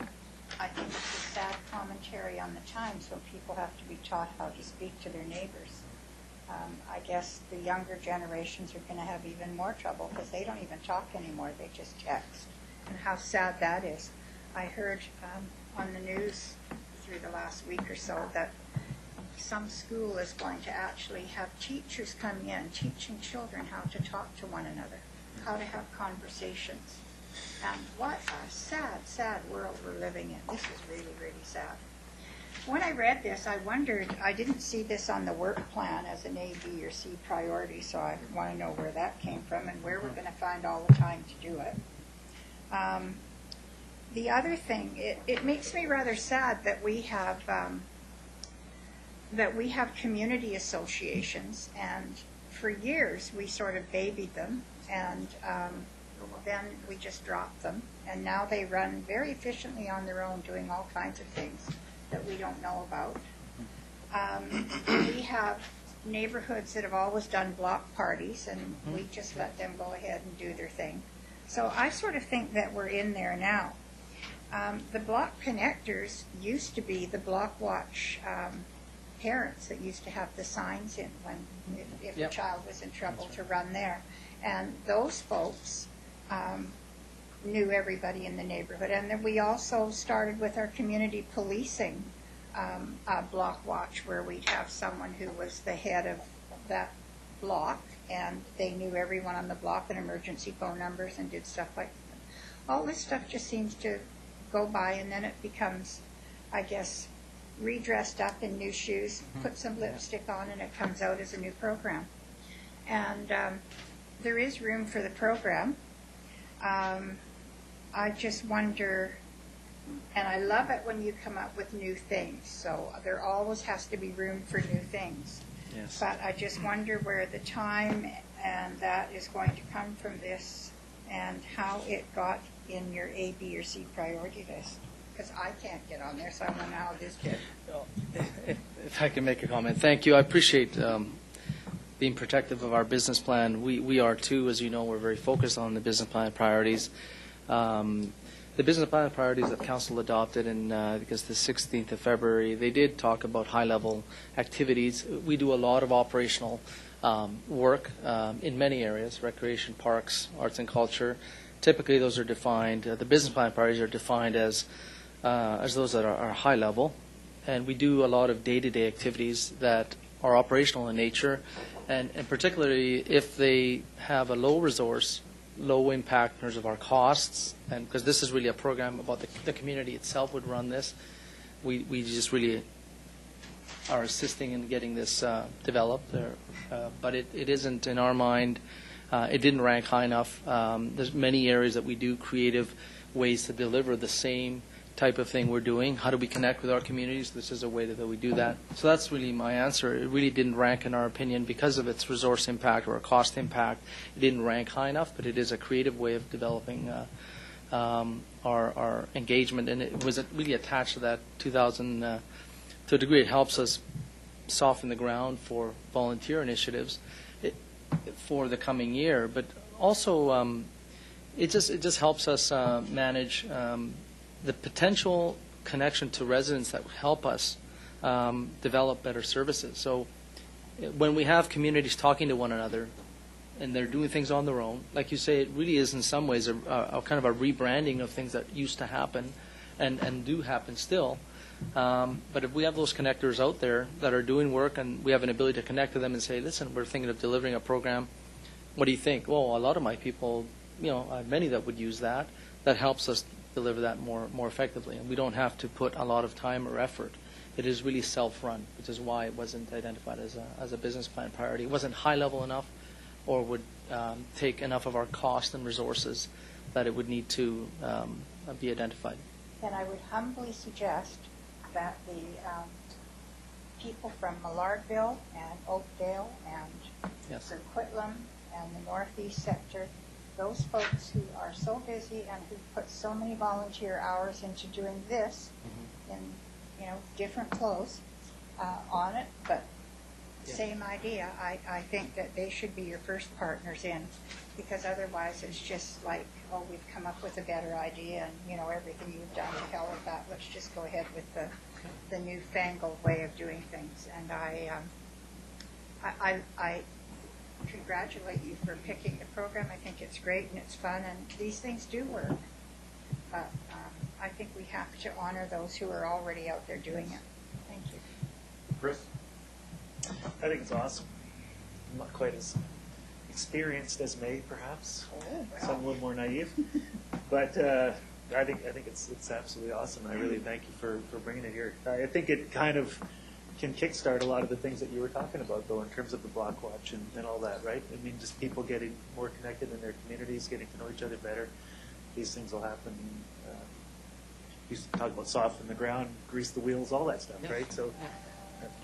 I think it's a sad commentary on the times when people have to be taught how to speak to their neighbors. I guess the younger generations are going to have even more trouble because they don't even talk anymore. They just text. And how sad that is. I heard on the news through the last week or so that some school is going to actually have teachers come in teaching children how to talk to one another, how to have conversations. And what a sad, sad world we're living in. This is really, really sad. When I read this, I wondered, I didn't see this on the work plan as an A, B, or C priority, so I want to know where that came from and where we're going to find all the time to do it. The other thing, it makes me rather sad that we have community associations, and for years we sort of babied them, and then we just dropped them, and now they run very efficiently on their own, doing all kinds of things that we don't know about. We have neighborhoods that have always done block parties, and we just let them go ahead and do their thing. So I sort of think that we're in there now. The block connectors used to be the block watch parents that used to have the signs in when if a child was in trouble to run there. And those folks knew everybody in the neighborhood. And then we also started with our community policing block watch, where we'd have someone who was the head of that block, and they knew everyone on the block and emergency phone numbers and did stuff like that. All this stuff just seems to go by, and then it becomes, I guess, redressed up in new shoes, put some lipstick on, and it comes out as a new program. And there is room for the program. I just wonder, and I love it when you come up with new things, so there always has to be room for new things. Yes. But I just wonder where the time and that is going to come from this, and how it got in your A, B, or C priority list. because I can't get on there, so I want to know how this did. If I can make a comment. Thank you. I appreciate being protective of our business plan. We are too, as you know, we're very focused on the business plan priorities. The business plan priorities that Council adopted in, because the 16th of February, they did talk about high-level activities. We do a lot of operational work in many areas, recreation, parks, arts and culture. Typically, those are defined, the business plan priorities are defined as those that are high level. And we do a lot of day-to-day activities that are operational in nature, and particularly if they have a low resource, low impact in terms of our costs, and because this is really a program about the community itself would run this, we just really are assisting in getting this developed. But it isn't, in our mind, it didn't rank high enough. There's many areas that we do creative ways to deliver the same type of thing we're doing. How do we connect with our communities? This is a way that we do that. So that's really my answer. It really didn't rank, in our opinion, because of its resource impact or cost impact. It didn't rank high enough, but it is a creative way of developing our engagement, and it was really attached to that 2000. To a degree, it helps us soften the ground for volunteer initiatives for the coming year, but also it just helps us manage the potential connection to residents that help us develop better services. So when we have communities talking to one another and they're doing things on their own, like you say, it really is in some ways a kind of a rebranding of things that used to happen and do happen still. But if we have those connectors out there that are doing work and we have an ability to connect to them and say, listen, we're thinking of delivering a program, what do you think? Well, a lot of my people, I have many that would use that. That helps us deliver that more effectively. And we don't have to put a lot of time or effort. It is really self-run, which is why it wasn't identified as a business plan priority. It wasn't high level enough or would take enough of our cost and resources that it would need to be identified. Then I would humbly suggest that the people from Millardville and Oakdale and Coquitlam and the Northeast sector, those folks who are so busy and who put so many volunteer hours into doing this in different clothes on it, but same idea. I think that they should be your first partners in, because otherwise it's just like, oh, we've come up with a better idea and everything you've done, to hell with that. Let's just go ahead with the newfangled way of doing things. And I congratulate you for picking the program. I think it's great and it's fun, and these things do work. But I think we have to honor those who are already out there doing it. Thank you. Chris? I think it's awesome. I'm not quite as experienced as May, perhaps. So I'm a little more naive. But I think it's absolutely awesome. I really thank you for bringing it here. I think it kind of can kickstart a lot of the things that you were talking about, though, in terms of the block watch and all that, right? I mean, just people getting more connected in their communities, getting to know each other better. These things will happen. We used to talk about soften the ground, grease the wheels, all that stuff, right? So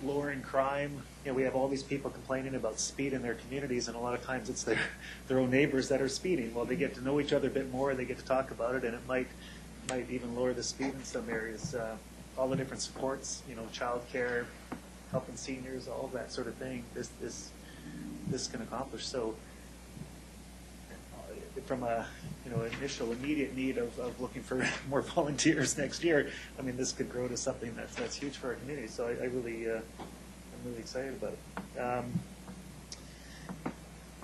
lowering crime, we have all these people complaining about speed in their communities, and a lot of times it's their own neighbors that are speeding. Well, they get to know each other a bit more, they get to talk about it, and it might even lower the speed in some areas. All the different supports, child care, helping seniors, all of that sort of thing, this can accomplish. So from a initial immediate need of looking for more volunteers next year, I mean, this could grow to something that's huge for our community. So I'm really excited about it.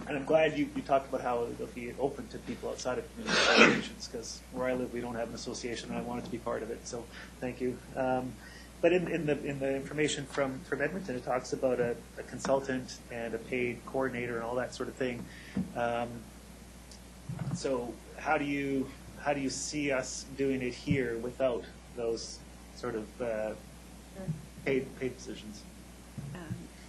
And I'm glad you talked about how it'll be open to people outside of community associations, because where I live, we don't have an association, and I wanted to be part of it. So thank you. But in the information from Edmonton, it talks about a consultant and a paid coordinator and all that sort of thing. So how do you see us doing it here without those sort of paid positions?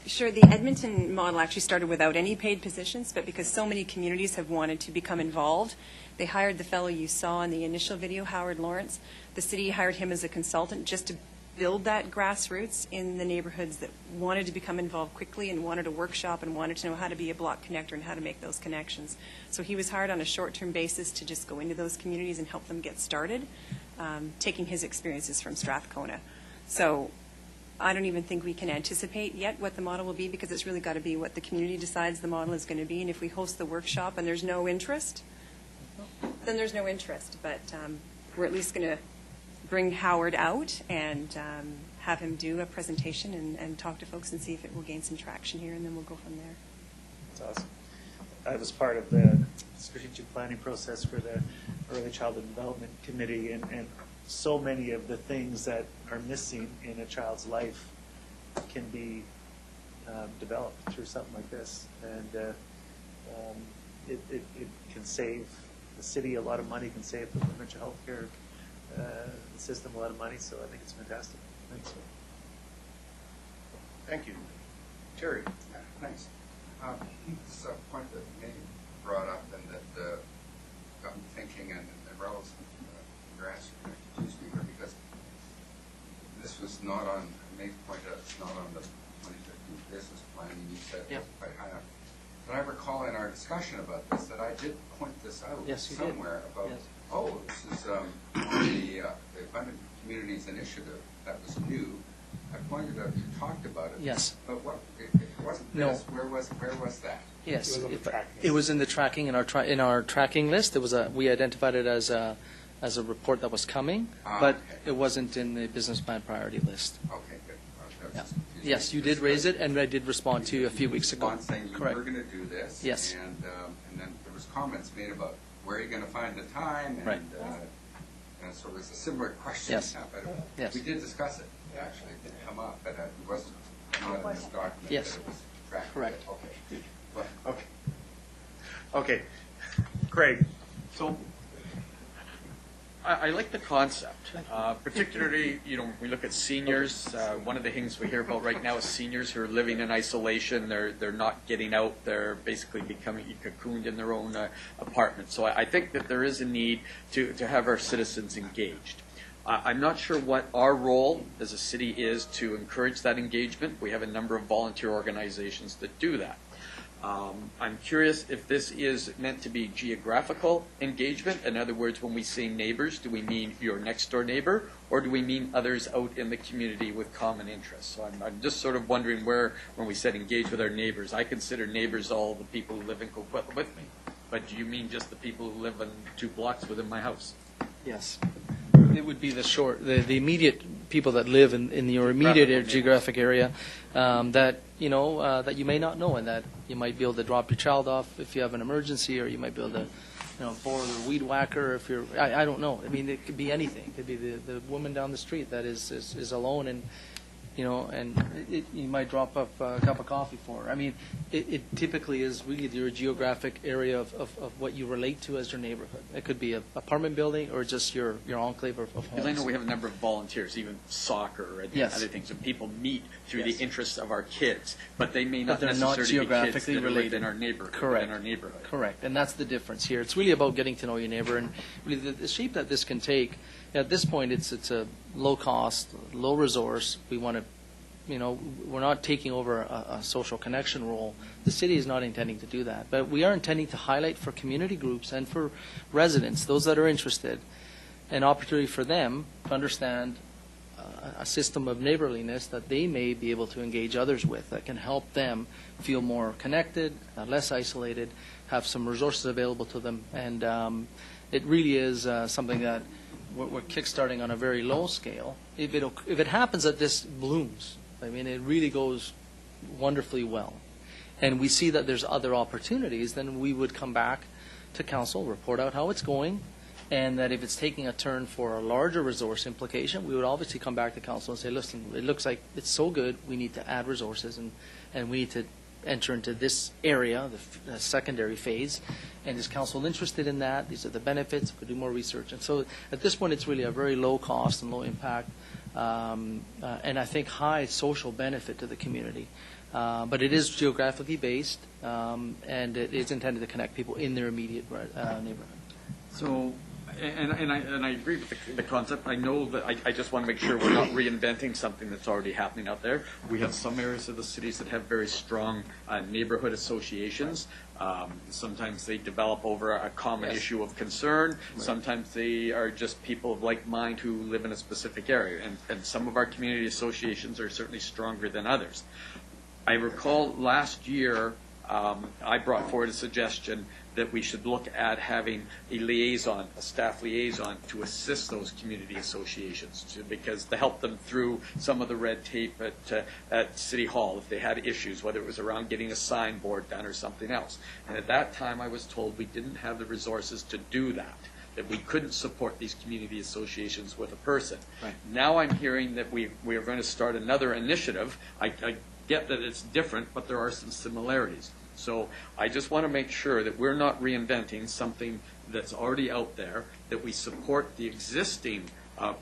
Sure, the Edmonton model actually started without any paid positions, but because so many communities have wanted to become involved, they hired the fellow you saw in the initial video, Howard Lawrence. The city hired him as a consultant just to build that grassroots in the neighborhoods that wanted to become involved quickly and wanted a workshop and wanted to know how to be a block connector and how to make those connections. So he was hired on a short-term basis to just go into those communities and help them get started. taking his experiences from Strathcona. So I don't even think we can anticipate yet what the model will be, because it's really got to be what the community decides the model is going to be. And if we host the workshop and there's no interest, then there's no interest. But we're at least going to bring Howard out and have him do a presentation and talk to folks and see if it will gain some traction here, and then we'll go from there. That's awesome. I was part of the strategic planning process for the Early Childhood Development Committee, and so many of the things that are missing in a child's life can be developed through something like this. And it can save the city a lot of money, can save the provincial health care system a lot of money, so I think it's fantastic. Thanks. Thank you. Terry. Yeah, thanks. This is a point that May brought up and that got me thinking, and relevant your answer to speaker, because this was not on, May pointed out, it's not on the 2015 business plan, and you said it was quite high up. But I recall in our discussion about this that I did point this out somewhere about, this is the Abundant Communities Initiative that was new. I pointed out, you talked about it. Yes. But what, if it wasn't this, where was that? Yes, it was in the tracking, in our tracking list. It was we identified it as a report that was coming, but it wasn't in the business plan priority list. Okay, good. Yeah. Yes, you did raise it, and I did respond to you a few weeks ago. Saying you were going to do this. Yes. And then there was comments made about where you're going to find the time, and, and so it was a similar question. Yes. But we did discuss it. Actually, it did come up, but it wasn't not in this document. Yes. But it was tracked. Correct. Okay. But, Okay. Craig. So I like the concept, particularly, when we look at seniors. One of the things we hear about right now is seniors who are living in isolation. They're not getting out. They're basically becoming cocooned in their own apartment. So I think that there is a need to have our citizens engaged. I'm not sure what our role as a city is to encourage that engagement. We have a number of volunteer organizations that do that. I'm curious if this is meant to be geographical engagement. In other words, when we say neighbors, do we mean your next door neighbor, or do we mean others out in the community with common interests? So I'm just sort of wondering where, when we said engage with our neighbors, I consider neighbors all the people who live in Coquitlam with me. But do you mean just the people who live in 2 blocks within my house? Yes. It would be the immediate people that live in your immediate geographic area that that you may not know, and that you might be able to drop your child off if you have an emergency, or you might be able to borrow the weed whacker if you're I don't know. I mean, it could be anything. It could be the woman down the street that is alone, and you might drop up a cup of coffee for her. I mean, it typically is really your geographic area of what you relate to as your neighborhood. It could be an apartment building or just your enclave of homes. Because I know we have a number of volunteers, even soccer and other things, and people meet through the interests of our kids, but they may not necessarily be kids that live in our neighborhood. Correct. Neighborhood. Correct, and that's the difference here. It's really about getting to know your neighbor, and really the shape that this can take. At this point, it's a low cost, low resource. We want to, we're not taking over a social connection role. The city is not intending to do that, but we are intending to highlight for community groups and for residents, those that are interested, an opportunity for them to understand a system of neighborliness that they may be able to engage others with, that can help them feel more connected, less isolated, have some resources available to them, and it really is something that we're kickstarting on a very low scale. If it happens that this blooms, I mean, it really goes wonderfully well, and we see that there's other opportunities, then we would come back to council, report out how it's going, and that if it's taking a turn for a larger resource implication, we would obviously come back to council and say, listen, it looks like it's so good, we need to add resources, and we need to enter into this area, the secondary phase, and is council interested in that? These are the benefits. We could do more research. And so at this point, it's really a very low cost and low impact, and I think high social benefit to the community. But it is geographically based, and it is intended to connect people in their immediate neighborhood. So And I agree with the concept. I know that I just want to make sure we're not reinventing something that's already happening out there. We have some areas of the cities that have very strong neighborhood associations. Sometimes they develop over a common issue of concern. Right. Sometimes they are just people of like mind who live in a specific area. And some of our community associations are certainly stronger than others. I recall last year I brought forward a suggestion that we should look at having a liaison, a staff liaison, to assist those community associations, because to help them through some of the red tape at City Hall if they had issues, whether it was around getting a signboard done or something else. And at that time I was told we didn't have the resources to do that we couldn't support these community associations with a person. Right. Now I'm hearing that we are going to start another initiative. I get that it's different, but there are some similarities. So I just want to make sure that we're not reinventing something that's already out there, that we support the existing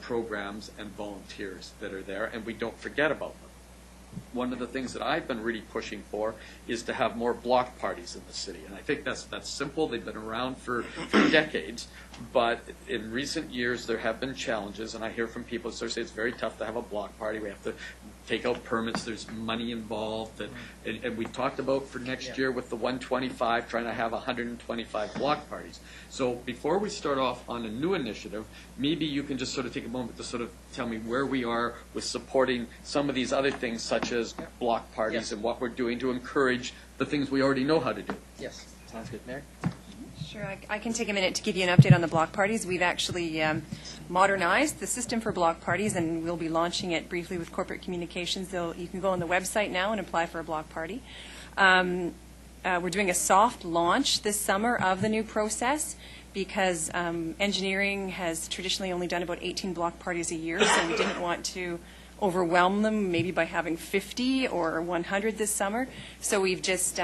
programs and volunteers that are there, and we don't forget about them. One of the things that I've been really pushing for is to have more block parties in the city. And I think that's simple. They've been around for decades. But in recent years, there have been challenges. And I hear from people who say it's very tough to have a block party. We have to take out permits. There's money involved. And we talked about for next year with the 125, trying to have 125 block parties. So before we start off on a new initiative, maybe you can just sort of take a moment to sort of tell me where we are with supporting some of these other things, such as block parties, and what we're doing to encourage the things we already know how to do. Yes, sounds good. Mary? Sure, I can take a minute to give you an update on the block parties. We've actually modernized the system for block parties, and we'll be launching it briefly with corporate communications. You can go on the website now and apply for a block party. We're doing a soft launch this summer of the new process because engineering has traditionally only done about 18 block parties a year, so we didn't want to overwhelm them maybe by having 50 or 100 this summer. So we've just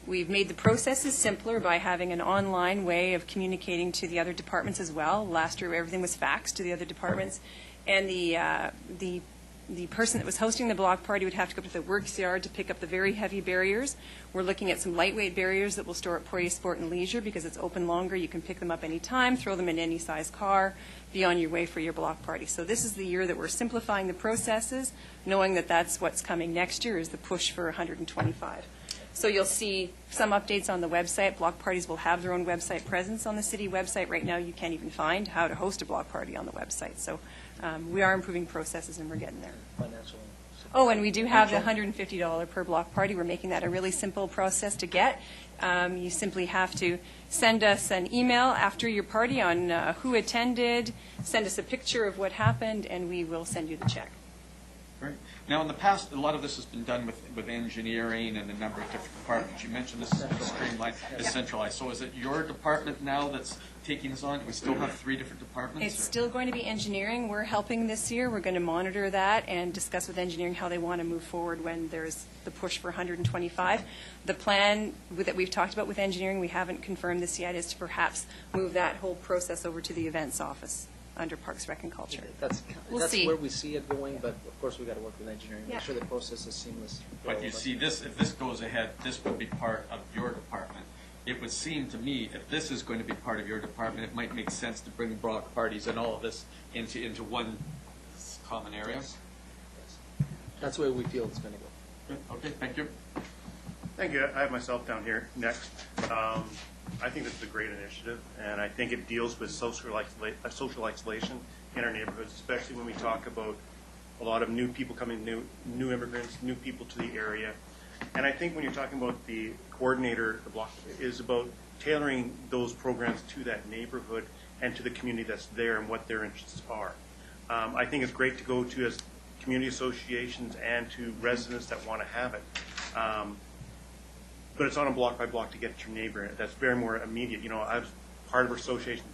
we've made the processes simpler by having an online way of communicating to the other departments as well. Last year everything was faxed to the other departments, and the person that was hosting the block party would have to go to the works yard to pick up the very heavy barriers. We're looking at some lightweight barriers that we'll store at Poirier Sport and Leisure because it's open longer. You can pick them up any time, throw them in any size car, be on your way for your block party. So this is the year that we're simplifying the processes, knowing that that's what's coming next year is the push for 125. So you'll see some updates on the website. Block parties will have their own website presence on the city website. Right now you can't even find how to host a block party on the website. So we are improving processes and we're getting there. Financial. Oh, and we do have the $150 per block party. We're making that a really simple process to get. You simply have to send us an email after your party on who attended, send us a picture of what happened, and we will send you the check. Great. Now, in the past, a lot of this has been done with engineering and a number of different departments. You mentioned this is streamlined, is centralized. So is it your department now that's taking this on? Do we still have 3 different departments? It's still going to be engineering. We're helping this year. We're going to monitor that and discuss with engineering how they want to move forward when there's the push for 125. The plan that we've talked about with engineering, we haven't confirmed this yet, is to perhaps move that whole process over to the events office under Parks, Rec, and Culture. That's see. where we see it going, but of course we've got to work with engineering, Yeah. make sure the process is seamless. But you see, if this goes ahead, this would be part of your department. It would seem to me, if this is going to be part of your department, it might make sense to bring block parties and all of this into one common area. Yes. That's where we feel it's going to go. Okay, thank you. Thank you. I have myself down here next. I think this is a great initiative, and I think it deals with social isolation in our neighborhoods, especially when we talk about a lot of new people coming, new immigrants, new people to the area. And I think when you're talking about the coordinator, the block is about tailoring those programs to that neighborhood and to the community that's there and what their interests are. I think it's great to go to as community associations and to residents that want to have it. But it's on a block by block to get to your neighbor. That's very more immediate. You know, I was part of an association,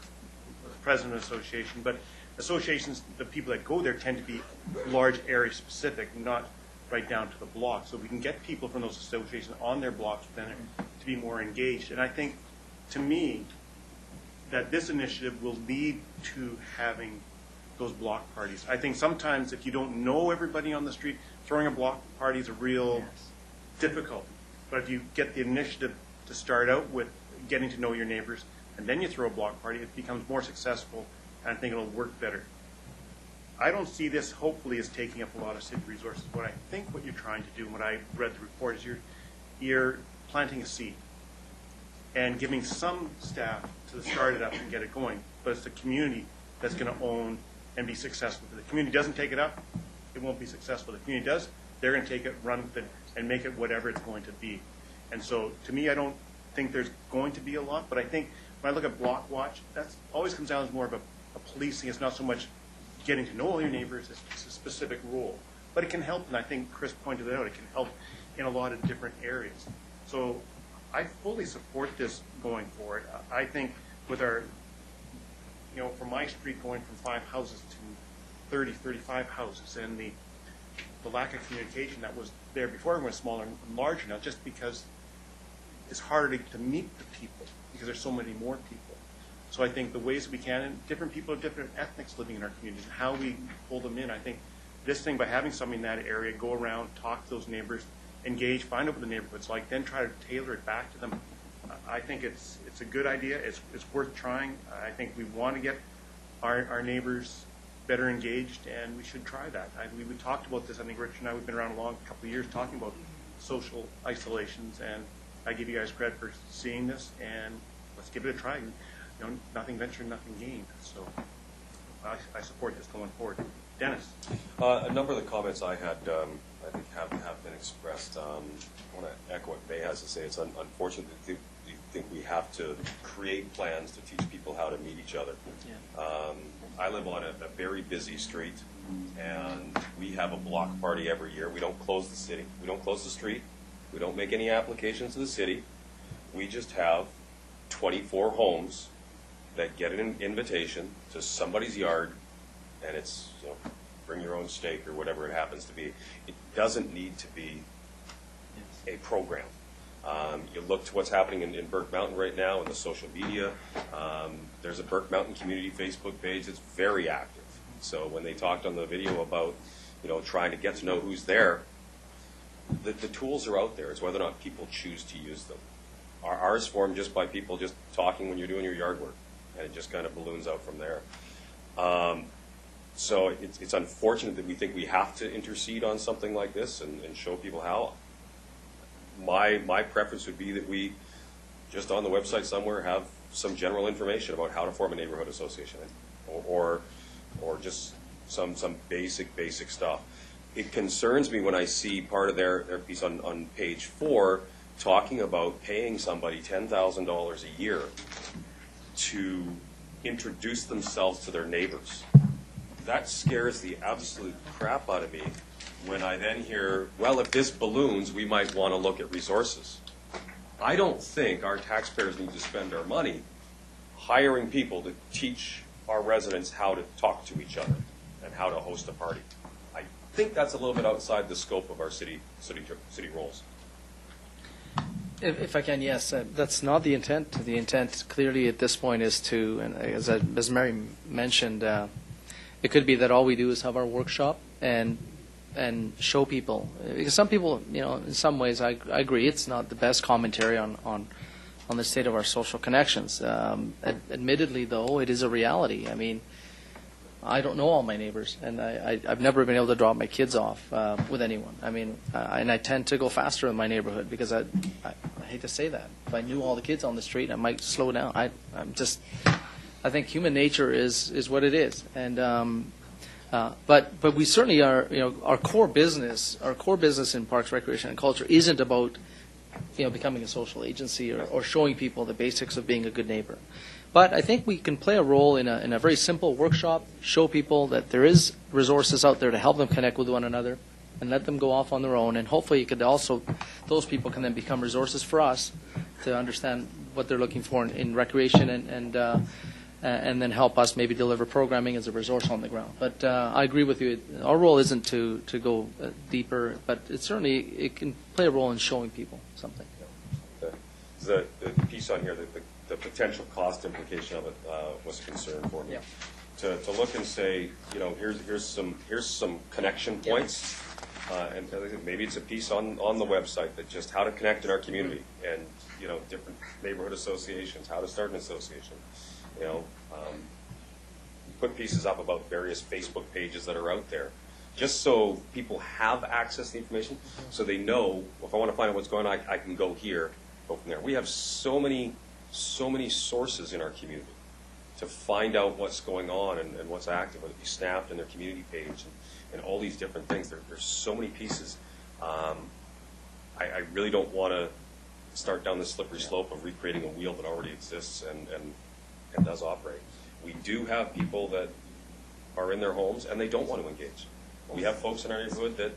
president of an association, but associations, the people that go there tend to be large area specific, not right down to the block. So we can get people from those associations on their blocks then to be more engaged. And I think, to me, that this initiative will lead to having those block parties. I think sometimes if you don't know everybody on the street, throwing a block party is a real difficulty. But if you get the initiative to start out with getting to know your neighbors, and then you throw a block party, it becomes more successful, and I think it'll work better. I don't see this, hopefully, as taking up a lot of city resources. What I think what you're trying to do, and what I read the report, is you're planting a seed and giving some staff to start it up and get it going. But it's the community that's going to own and be successful. If the community doesn't take it up, it won't be successful. If the community does, they're going to take it, run with it, and make it whatever it's going to be. And so, to me, I don't think there's going to be a lot, but I think when I look at Block Watch, that always comes down as more of a policing. It's not so much getting to know all your neighbors, it's a specific role. But it can help, and I think Chris pointed it out, it can help in a lot of different areas. So I fully support this going forward. I think with our, from my street going from 5 houses to 30, 35 houses, and the lack of communication that was there before, it was smaller and larger now, just because it's harder to meet the people because there's so many more people. So I think the ways that we can, and different people of different ethnics living in our communities, and how we pull them in, I think this thing, by having somebody in that area, go around, talk to those neighbors, engage, find out what the neighborhood's like, then try to tailor it back to them. I think it's a good idea. It's worth trying. I think we want to get our neighbors better engaged, and we should try that. We talked about this. I think Rich and I, we've been around a couple of years talking about social isolations, and I give you guys credit for seeing this, and let's give it a try. Nothing ventured, nothing gained. So I support this going forward. Dennis? A number of the comments I had, I think, have been expressed. I want to echo what May has to say. It's unfortunate that you think we have to create plans to teach people how to meet each other. Yeah. I live on a very busy street, and we have a block party every year. We don't close the city. We don't close the street. We don't make any applications to the city. We just have 24 homes that get an invitation to somebody's yard, and it's bring your own steak or whatever it happens to be. It doesn't need to be a program. You look to what's happening in Burke Mountain right now in the social media. There's a Burke Mountain community Facebook page that's very active. So when they talked on the video about trying to get to know who's there, the tools are out there. It's whether or not people choose to use them. Ours formed just by people just talking when you're doing your yard work, and it just kind of balloons out from there. So it's unfortunate that we think we have to intercede on something like this and show people how. My preference would be that we, just on the website somewhere, have some general information about how to form a neighborhood association, or just some basic stuff. It concerns me when I see part of their piece on page 4 talking about paying somebody $10,000 a year to introduce themselves to their neighbors. That scares the absolute crap out of me when I then hear, well, if this balloons, we might want to look at resources. I don't think our taxpayers need to spend our money hiring people to teach our residents how to talk to each other and how to host a party. I think that's a little bit outside the scope of our city roles. If I can, yes, that's not the intent. The intent clearly at this point is to, and as Mary mentioned, it could be that all we do is have our workshop and show people. Because some people, in some ways, I agree, it's not the best commentary on the state of our social connections. Admittedly, though, it is a reality. I mean, I don't know all my neighbors, and I've never been able to drop my kids off with anyone. I mean, and I tend to go faster in my neighborhood because I hate to say that. If I knew all the kids on the street, I might slow down. I think human nature is what it is, and but we certainly are. Our core business in Parks, Recreation, and Culture isn't about becoming a social agency or showing people the basics of being a good neighbor. But I think we can play a role in a very simple workshop, show people that there is resources out there to help them connect with one another, and let them go off on their own. And hopefully you could also, those people can then become resources for us to understand what they're looking for in recreation and then help us maybe deliver programming as a resource on the ground. But I agree with you. Our role isn't to go deeper, but it can play a role in showing people something. The piece on here, the potential cost implication of it was a concern for me. Yeah. To look and say, here's some connection points. And maybe it's a piece on the website that just how to connect in our community, and different neighborhood associations, how to start an association. Put pieces up about various Facebook pages that are out there, just so people have access to the information, so they know, if I want to find out what's going on, I can go here, go from there. We have so many sources in our community to find out what's going on and what's active, whether it be Snap and their community page and all these different things. There's so many pieces. I really don't want to start down the slippery slope of recreating a wheel that already exists and does operate. We do have people that are in their homes and they don't want to engage. We have folks in our neighborhood that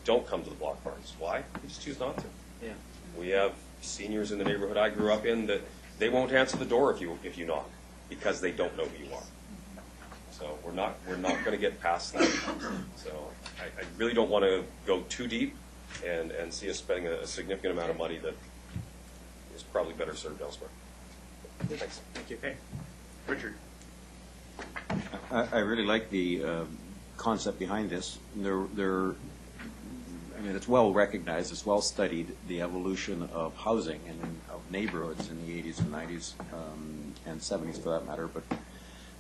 don't come to the block parties. Why? They just choose not to. Yeah. We have seniors in the neighborhood I grew up in that they won't answer the door if you knock, because they don't know who you are. So we're not going to get past that. So I really don't want to go too deep and see us spending a significant amount of money that is probably better served elsewhere. Thanks. Thank you. Hey, Richard. I really like the concept behind this. It's well recognized, it's well studied, the evolution of housing and of neighborhoods in the 80s and 90s and 70s for that matter. But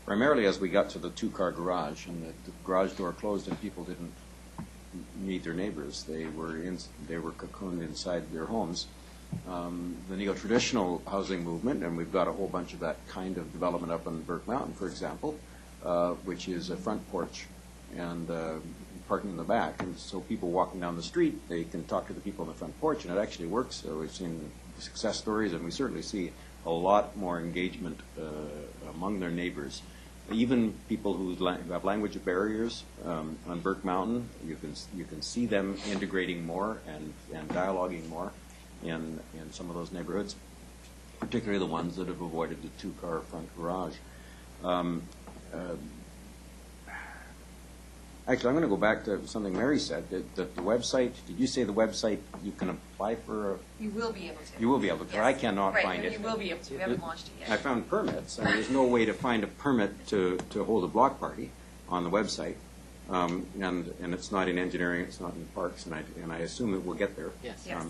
primarily as we got to the two-car garage and the garage door closed and people didn't meet their neighbors. They were cocooned inside their homes. The neo-traditional housing movement, and we've got a whole bunch of that kind of development up on Burke Mountain, for example, which is a front porch and parking in the back. And so people walking down the street, they can talk to the people on the front porch, and it actually works. So we've seen success stories, and we certainly see a lot more engagement among their neighbors. Even people who have language barriers on Burke Mountain, you can see them integrating more and dialoguing more in some of those neighborhoods, particularly the ones that have avoided the two-car front garage. Actually, I'm going to go back to something Mary said, that the website, did you say the website you can apply for? You will be able to. You will be able to. Yes. I cannot right, find no, it. You will be able to. We haven't launched it yet. I found permits, and there's no way to find a permit to hold a block party on the website. And it's not in engineering, it's not in parks, and I assume it will get there. Yes. Yeah,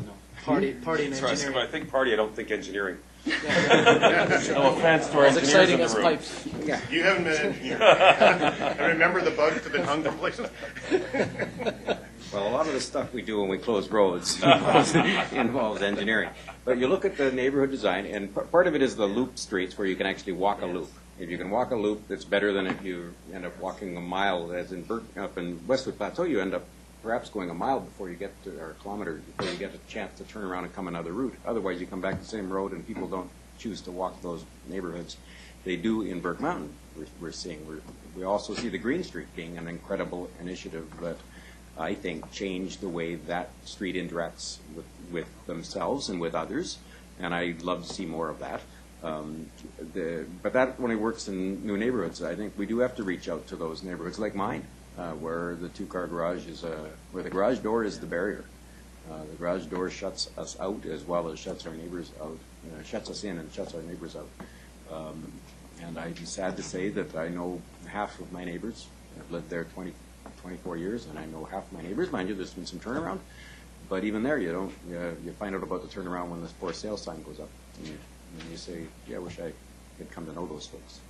no. Party and engineering. I think party, I don't think engineering. No offense to our engineers exciting in the room. Pipes. Yeah. You haven't been engineering. I remember the bugs that have been hung from places. Well, a lot of the stuff we do when we close roads involves engineering. But you look at the neighborhood design, and part of it is the loop streets where you can actually walk a loop. If you can walk a loop, that's better than if you end up walking a mile. As in Burke, up in Westwood Plateau, you end up perhaps going a mile before you get to, or a kilometer before you get a chance to turn around and come another route. Otherwise, you come back the same road, and people don't choose to walk those neighborhoods. They do in Burke Mountain. We're seeing. We also see the Green Street being an incredible initiative that I think changed the way that street interacts with themselves and with others, and I'd love to see more of that. But that only works in new neighborhoods. I think we do have to reach out to those neighborhoods like mine, where the two-car garage is where the garage door is the barrier. The garage door shuts us out as well as shuts our neighbors out, shuts us in and shuts our neighbors out. And I'd be sad to say that I know half of my neighbors. I've lived there 24 years, and I know half of my neighbors. Mind you, there's been some turnaround, but even there, you find out about the turnaround when the for sale sign goes up, and you say, "Yeah, I wish I could come to know those folks."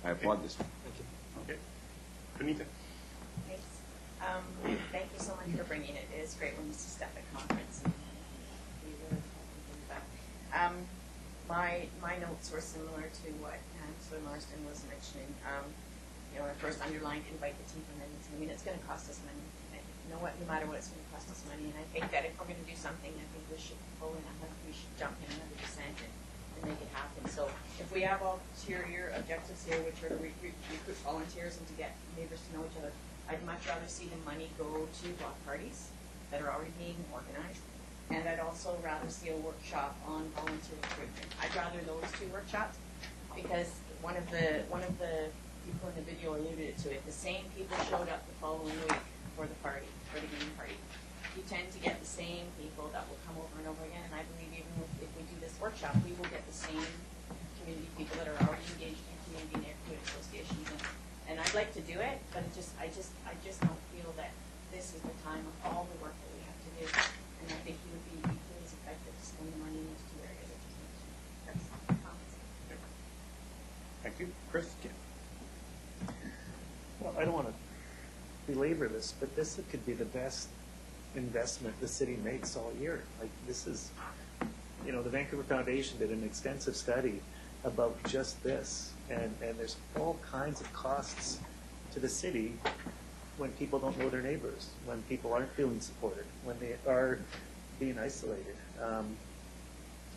I applaud this. Thank you. Okay, Benita. Thanks. Thank you so much for bringing it. It is great when you see stuff at conference. We really think about. My notes were similar to what Councillor Marston was mentioning. I first underlined invite the team from Edmonton. I mean, it's going to cost us money. No matter what, it's going to cost us money. And I think that if we're going to do something, I think we should pull in. We should jump in 100% and make it happen. So if we have ulterior objectives here, which are to recruit volunteers and to get neighbors to know each other, I'd much rather see the money go to block parties that are already being organized. And I'd also rather see a workshop on volunteer recruitment. I'd rather those two workshops, because one of the people in the video alluded to it. The same people showed up the following week for the party, for the game party. You tend to get the same people that will come over and over again, and I believe even if we do this workshop, we will get the same community people that are already engaged in community neighborhood associations. And I I'd like to do it, but I just don't feel that this is the time of all the work that we have to do. And I think you would be equally as effective to spend the money in those two areas. That's my comments. Thank you. Chris? Well, I don't want to belabor this, but this could be the best investment the city makes all year. Like, this is, you know, the Vancouver Foundation did an extensive study about just this, and there's all kinds of costs to the city when people don't know their neighbors, when people aren't feeling supported, when they are being isolated.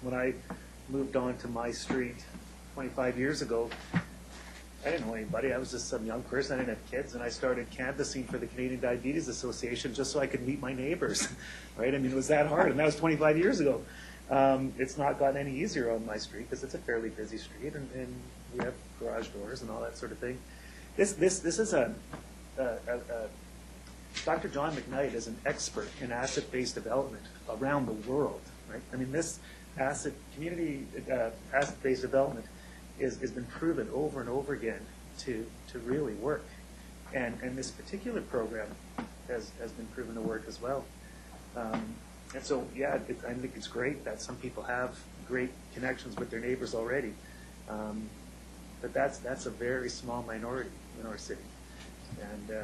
When I moved on to my street 25 years ago, I didn't know anybody. I was just some young person. I didn't have kids, and I started canvassing for the Canadian Diabetes Association just so I could meet my neighbors, right? I mean, it was that hard, and that was 25 years ago. It's not gotten any easier on my street because it's a fairly busy street, and we have garage doors and all that sort of thing. This is Dr. John McKnight is an expert in asset-based development around the world, right? I mean, this community asset-based development has been proven over and over again to really work. And this particular program has been proven to work as well. And so, yeah, I think it's great that some people have great connections with their neighbors already. But that's a very small minority in our city. And,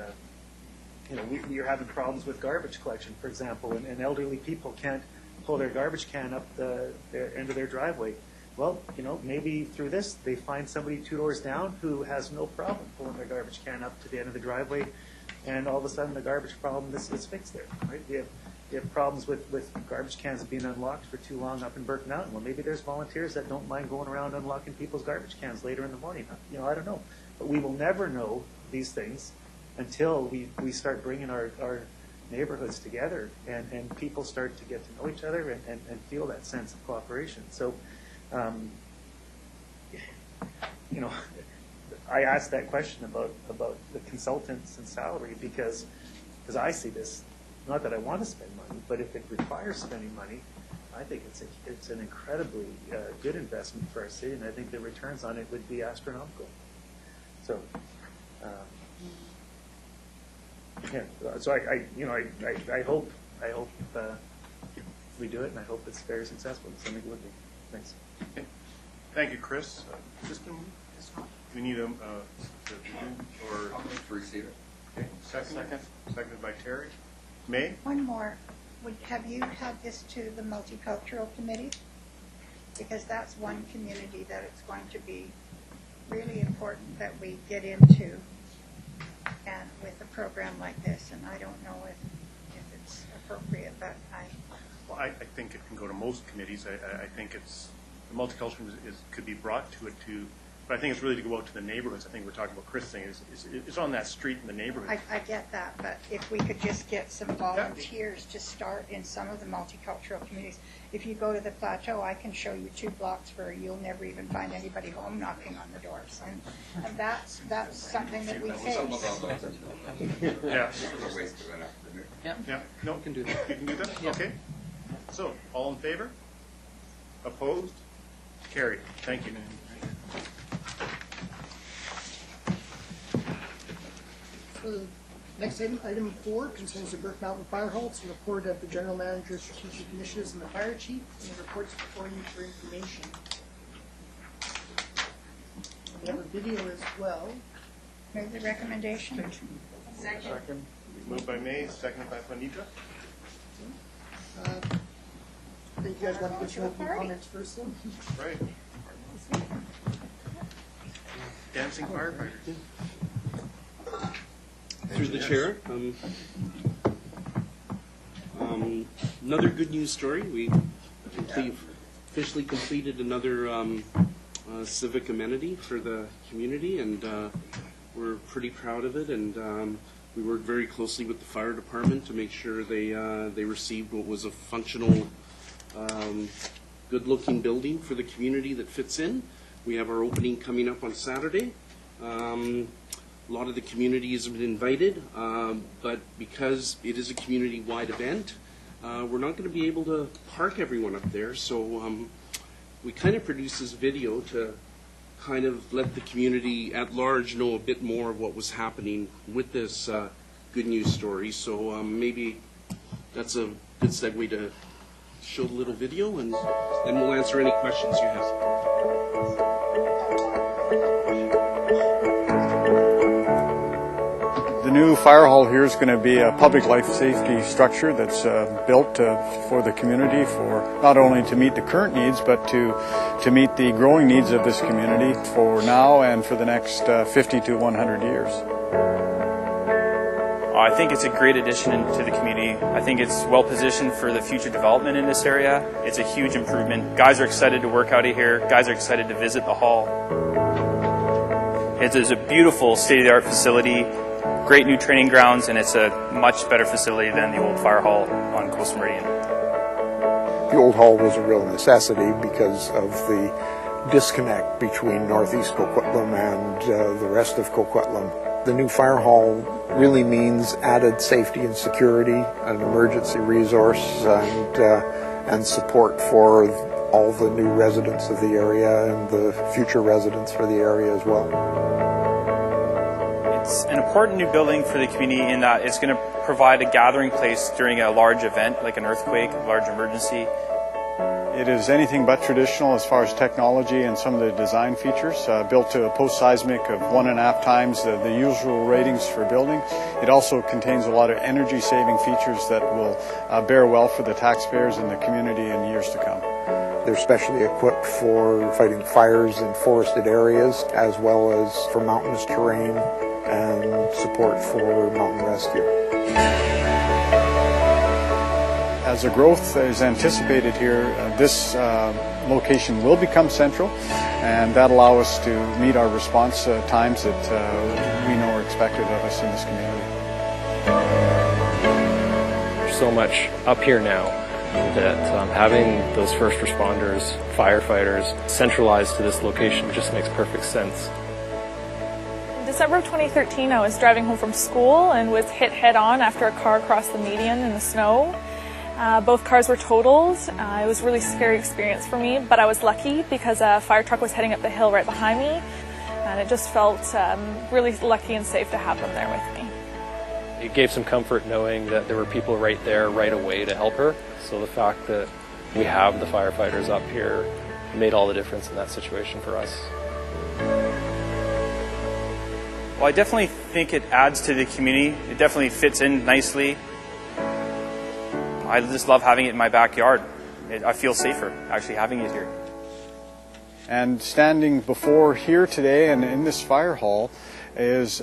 you know, we are having problems with garbage collection, for example, and elderly people can't pull their garbage can up the end of their driveway. Well, you know, maybe through this, they find somebody 2 doors down who has no problem pulling their garbage can up to the end of the driveway, and all of a sudden the garbage problem is fixed there, right? We have problems with garbage cans being unlocked for too long up in Burke Mountain. Well, maybe there's volunteers that don't mind going around unlocking people's garbage cans later in the morning. You know, I don't know. But we will never know these things until we start bringing our neighborhoods together and people start to get to know each other and feel that sense of cooperation. So, you know, I asked that question about the consultants and salary because I see this, not that I want to spend money, but if it requires spending money, I think it's an incredibly good investment for our city, and I think the returns on it would be astronomical. So, yeah. So I hope we do it, and I hope it's very successful. It's something it would be. Thanks. Okay. Thank you, Chris. We need or I'll move to receive it. Okay. Seconded by Terry. May? One more. Have you had this to the Multicultural Committee? Because that's one community that it's going to be really important that we get into, and with a program like this. And I don't know if it's appropriate, but I think it can go to most committees. I think the multicultural could be brought to it too. But I think it's really to go out to the neighborhoods. I think we're talking about Chris saying is on that street in the neighborhood. I get that, but if we could just get some volunteers to start in some of the multicultural communities. If you go to the Plateau, I can show you 2 blocks where you'll never even find anybody home knocking on the doors, and that's something that we face. Yeah. Yeah. No, you can do that. You can do that. Yeah. Okay. So, all in favor? Opposed? Carried. Thank you. Next item 4 concerns the Burke Mountain Firehall. It's a report of the General Manager's Strategic Initiatives and the Fire Chief, and the report's before you for information. We have a video as well. Move the recommendation. Second. Moved by May, seconded by Juanita. I think you guys want to get your opening comments first, then? Right. Dancing firefighters. Through the chair, another good news story. We officially completed another civic amenity for the community, and we're pretty proud of it. And we worked very closely with the fire department to make sure they received what was a functional, good-looking building for the community that fits in. We have our opening coming up on Saturday. A lot of the communities have been invited, but because it is a community-wide event, we're not going to be able to park everyone up there. So we kind of produced this video to kind of let the community at large know a bit more of what was happening with this good news story. So maybe that's a good segue to show the little video, and then we'll answer any questions you have. The new Firehall here is going to be a public life safety structure that's built for the community, for not only to meet the current needs, but to meet the growing needs of this community for now and for the next 50 to 100 years. I think it's a great addition to the community. I think it's well positioned for the future development in this area. It's a huge improvement. Guys are excited to work out of here. Guys are excited to visit the hall. It is a beautiful state-of-the-art facility, great new training grounds, and it's a much better facility than the old Fire Hall on Coastal Meridian. The old hall was a real necessity because of the disconnect between northeast Coquitlam and the rest of Coquitlam. The new Fire Hall really means added safety and security, an emergency resource, and support for all the new residents of the area and the future residents for the area as well. It's an important new building for the community in that it's going to provide a gathering place during a large event like an earthquake, a large emergency. It is anything but traditional as far as technology and some of the design features. Built to a post-seismic of 1.5 times the usual ratings for building. It also contains a lot of energy-saving features that will bear well for the taxpayers and the community in years to come. They're specially equipped for fighting fires in forested areas, as well as for mountainous terrain and support for mountain rescue. As the growth is anticipated here, this location will become central, and that allows us to meet our response times that we know are expected of us in this community. There's so much up here now that having those first responders, firefighters, centralized to this location just makes perfect sense. In December of 2013, I was driving home from school and was hit head-on after a car crossed the median in the snow. Both cars were totaled. It was a really scary experience for me, but I was lucky because a fire truck was heading up the hill right behind me, and it just felt really lucky and safe to have them there with me. It gave some comfort knowing that there were people right there right away to help her, so the fact that we have the firefighters up here made all the difference in that situation for us. Well, I definitely think it adds to the community. It definitely fits in nicely. I just love having it in my backyard. I feel safer actually having it here. And standing before here today and in this fire hall is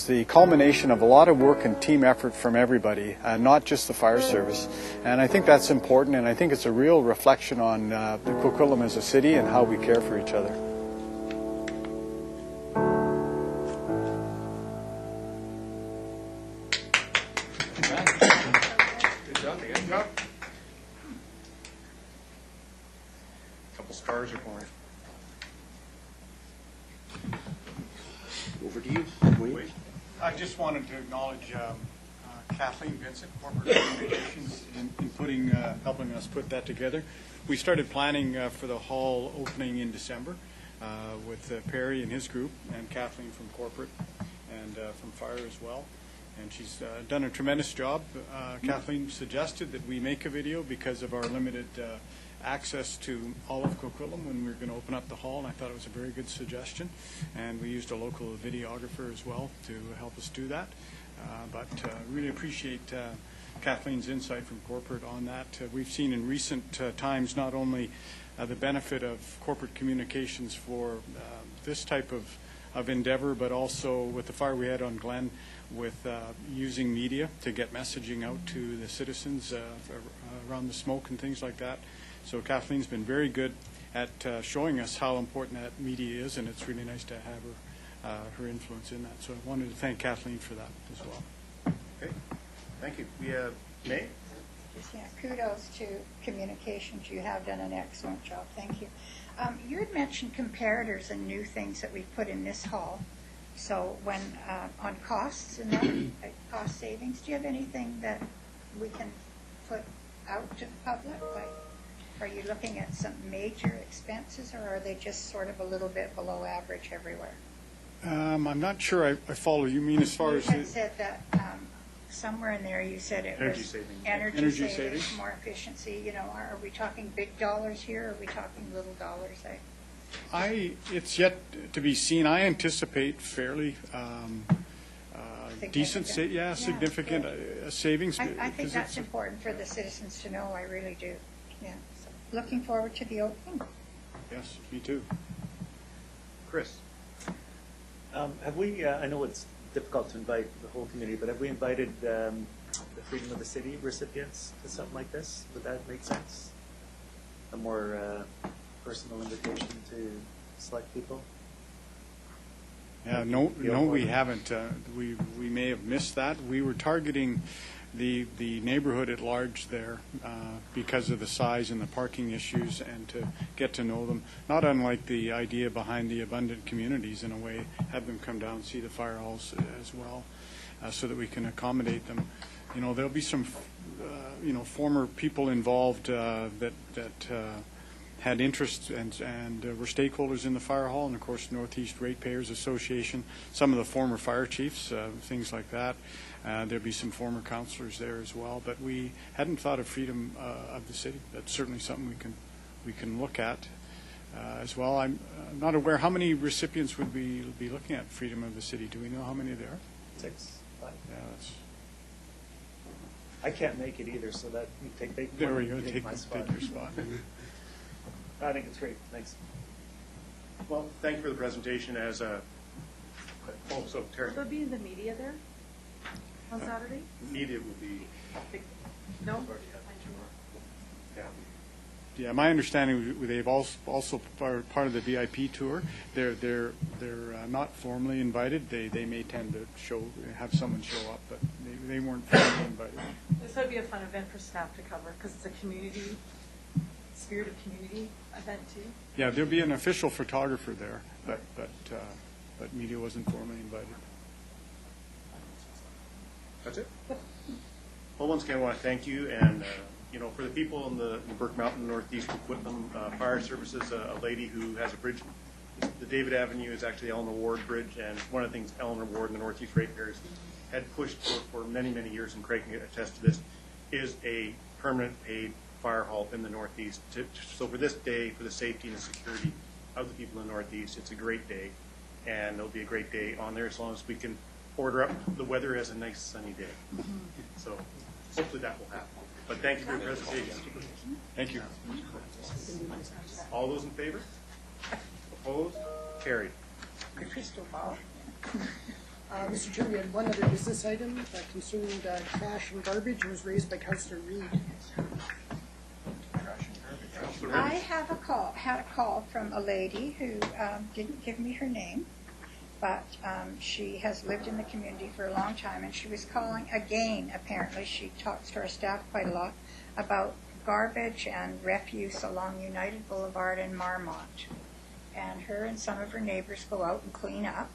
the culmination of a lot of work and team effort from everybody, not just the fire service. And I think that's important, and I think it's a real reflection on the Coquitlam as a city and how we care for each other. Stars are born. Over to you, Wayne. I just wanted to acknowledge Kathleen Vincent, Corporate Communications, in helping us put that together. We started planning for the hall opening in December with Perry and his group, and Kathleen from Corporate and from Fire as well. And she's done a tremendous job. Kathleen suggested that we make a video because of our limited access to all of Coquitlam when we were going to open up the hall, and I thought it was a very good suggestion. And we used a local videographer as well to help us do that. But really appreciate Kathleen's insight from Corporate on that. We've seen in recent times not only the benefit of corporate communications for this type of endeavor, but also with the fire we had on Glen, with using media to get messaging out to the citizens around the smoke and things like that. So Kathleen's been very good at showing us how important that media is, and it's really nice to have her influence in that. So I wanted to thank Kathleen for that as well. Okay, thank you. We have May. Yeah, kudos to communications. You have done an excellent job. Thank you. You had mentioned comparators and new things that we've put in this hall. So when on costs and then cost savings, do you have anything that we can put out to the public? are you looking at some major expenses, or are they just sort of a little bit below average everywhere? I'm not sure I follow. You mean as far as... You had said that somewhere in there you said it Energy was savings. energy savings, more efficiency. You know, are we talking big dollars here, or are we talking little dollars? It's yet to be seen. I anticipate fairly decent, significant savings. I think that's important for the citizens to know. I really do. Yeah. So, looking forward to the opening. Yes, me too. Chris. Have we, I know it's difficult to invite the whole community, but have we invited the Freedom of the City recipients to something like this? Would that make sense? A more personal invitation to select people? Yeah, no, we haven't. We may have missed that. We were targeting the neighborhood at large there because of the size and the parking issues, and to get to know them. Not unlike the idea behind the abundant communities, in a way, have them come down and see the fire halls as well, so that we can accommodate them. You know, there'll be some, former people involved that had interest and were stakeholders in the fire hall, and of course Northeast Ratepayers Association, some of the former fire chiefs, things like that. There'll be some former councillors there as well, but we hadn't thought of Freedom of the City. That's certainly something we can look at as well. I'm not aware how many recipients would we be looking at Freedom of the City. Do we know how many there are? 6, 5. Yeah, that's. I can't make it either, so that you take there we go. Take my spot. Take your spot. I think it's great. Thanks. Well, thank you for the presentation. As a Terry. Will there be the media there on Saturday? Media will be. No. Yeah, my understanding, they've also part of the VIP tour. They're not formally invited. They may tend to have someone show up, but they weren't formally invited. This would be a fun event for staff to cover because it's a community spirit of community event too. Yeah, there'll be an official photographer there, but media wasn't formally invited. That's it. Well, once again, I want to thank you, and for the people in the Burke Mountain Northeast Coquitlam Fire Services, a lady who has a bridge. The David Avenue is actually Eleanor Ward Bridge, and one of the things Eleanor Ward and the Northeast Ratepayers had pushed for many, many years, and Craig can attest to this, is a permanent paid fire hall in the Northeast. So for this day, for the safety and the security of the people in the Northeast, it's a great day, and it'll be a great day on there as long as we can order up the weather as a nice sunny day. So hopefully that will happen. But thank you for your presentation. Thank you. All those in favor? Opposed? Carried. Crystal ball. Mr. Chair, we had one other business item concerning trash and garbage. It was raised by Councillor Reid. I had a call from a lady who didn't give me her name, but she has lived in the community for a long time, and she was calling again. Apparently, she talks to our staff quite a lot about garbage and refuse along United Boulevard in Marmont. And her and some of her neighbors go out and clean up.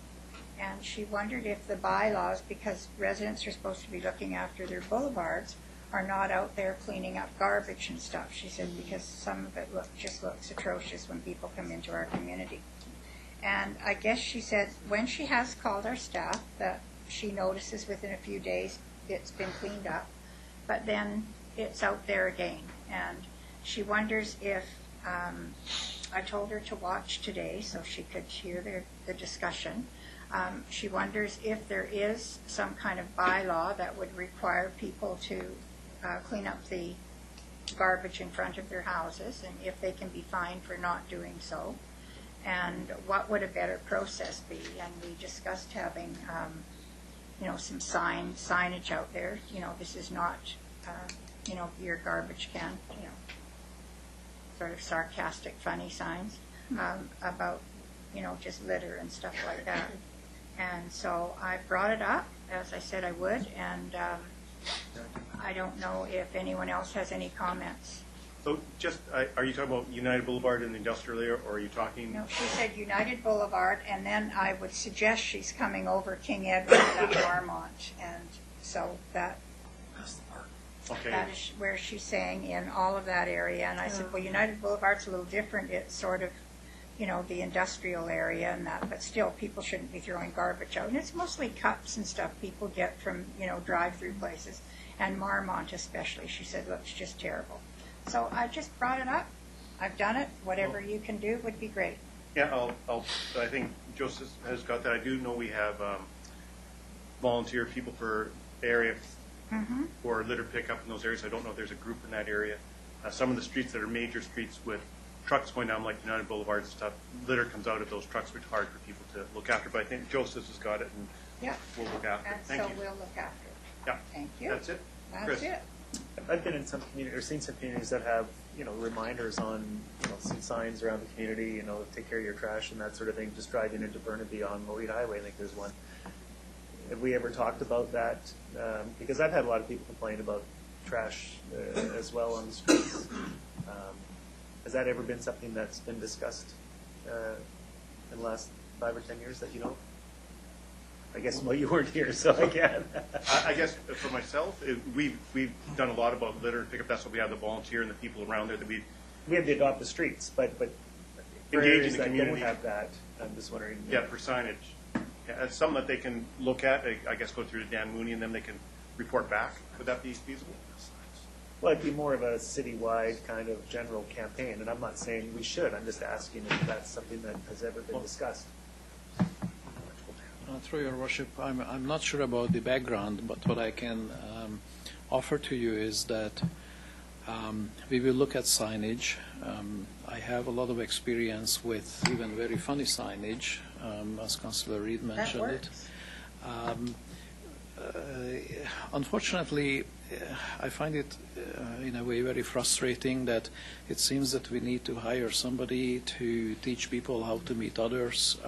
And she wondered if the bylaws, because residents are supposed to be looking after their boulevards, are not out there cleaning up garbage and stuff. She said because some of it just looks atrocious when people come into our community. And I guess she said when she has called our staff that she notices within a few days it's been cleaned up, but then it's out there again. And she wonders if, I told her to watch today so she could hear the discussion. She wonders if there is some kind of bylaw that would require people to clean up the garbage in front of their houses, and if they can be fined for not doing so, and what would a better process be. And we discussed having some signage out there. This is not your garbage can, sort of sarcastic, funny signs about just litter and stuff like that. And so I brought it up, as I said I would, and I don't know if anyone else has any comments. So just, are you talking about United Boulevard in the industrial area, or are you talking? No, she said United Boulevard, and then I would suggest she's coming over King Edward at Marmont, and so that. Okay. That is where she's saying in all of that area. And I said, well, United Boulevard's a little different. It's sort of, you know, the industrial area and that, but still people shouldn't be throwing garbage out. And it's mostly cups and stuff people get from, you know, drive-through places. And Marmont especially, she said, looks just terrible. So I just brought it up. I've done it. Whatever you can do would be great. Yeah, I think Joseph has got that. I do know we have volunteer people for area for litter pickup in those areas. I don't know if there's a group in that area. Some of the streets that are major streets with trucks going down, like United Boulevard and stuff, litter comes out of those trucks, which is hard for people to look after. But I think Joseph has got it, and we'll look after it. Thank you. So we'll look after it. Yeah. Thank you. That's it. That's Chris. it. I've been in some community, or seen some communities that have, you know, reminders on, you know, some signs around the community, you know, take care of your trash and that sort of thing. Just driving into Burnaby on Morehead Highway, I think there's one. Have we ever talked about that? Because I've had a lot of people complain about trash as well on the streets. Has that ever been something that's been discussed in the last 5 or 10 years that you know? I guess, well, you weren't here, so I can't. I guess for myself, we've done a lot about litter pickup. That's what we have, the volunteer and the people around there that we have to adopt the streets, but for engage areas in the that community. don't have that, I'm just wondering. Yeah, for signage. Yeah, it's something that they can look at. I guess go through to Dan Mooney, and then they can report back. Would that be feasible? Well, it'd be more of a citywide kind of general campaign, and I'm not saying we should. I'm just asking if that's something that has ever been discussed. Through your worship, I'm not sure about the background, but what I can offer to you is that we will look at signage. I have a lot of experience with even very funny signage, as Councillor Reid mentioned it. Unfortunately, I find it in a way very frustrating that it seems that we need to hire somebody to teach people how to meet others.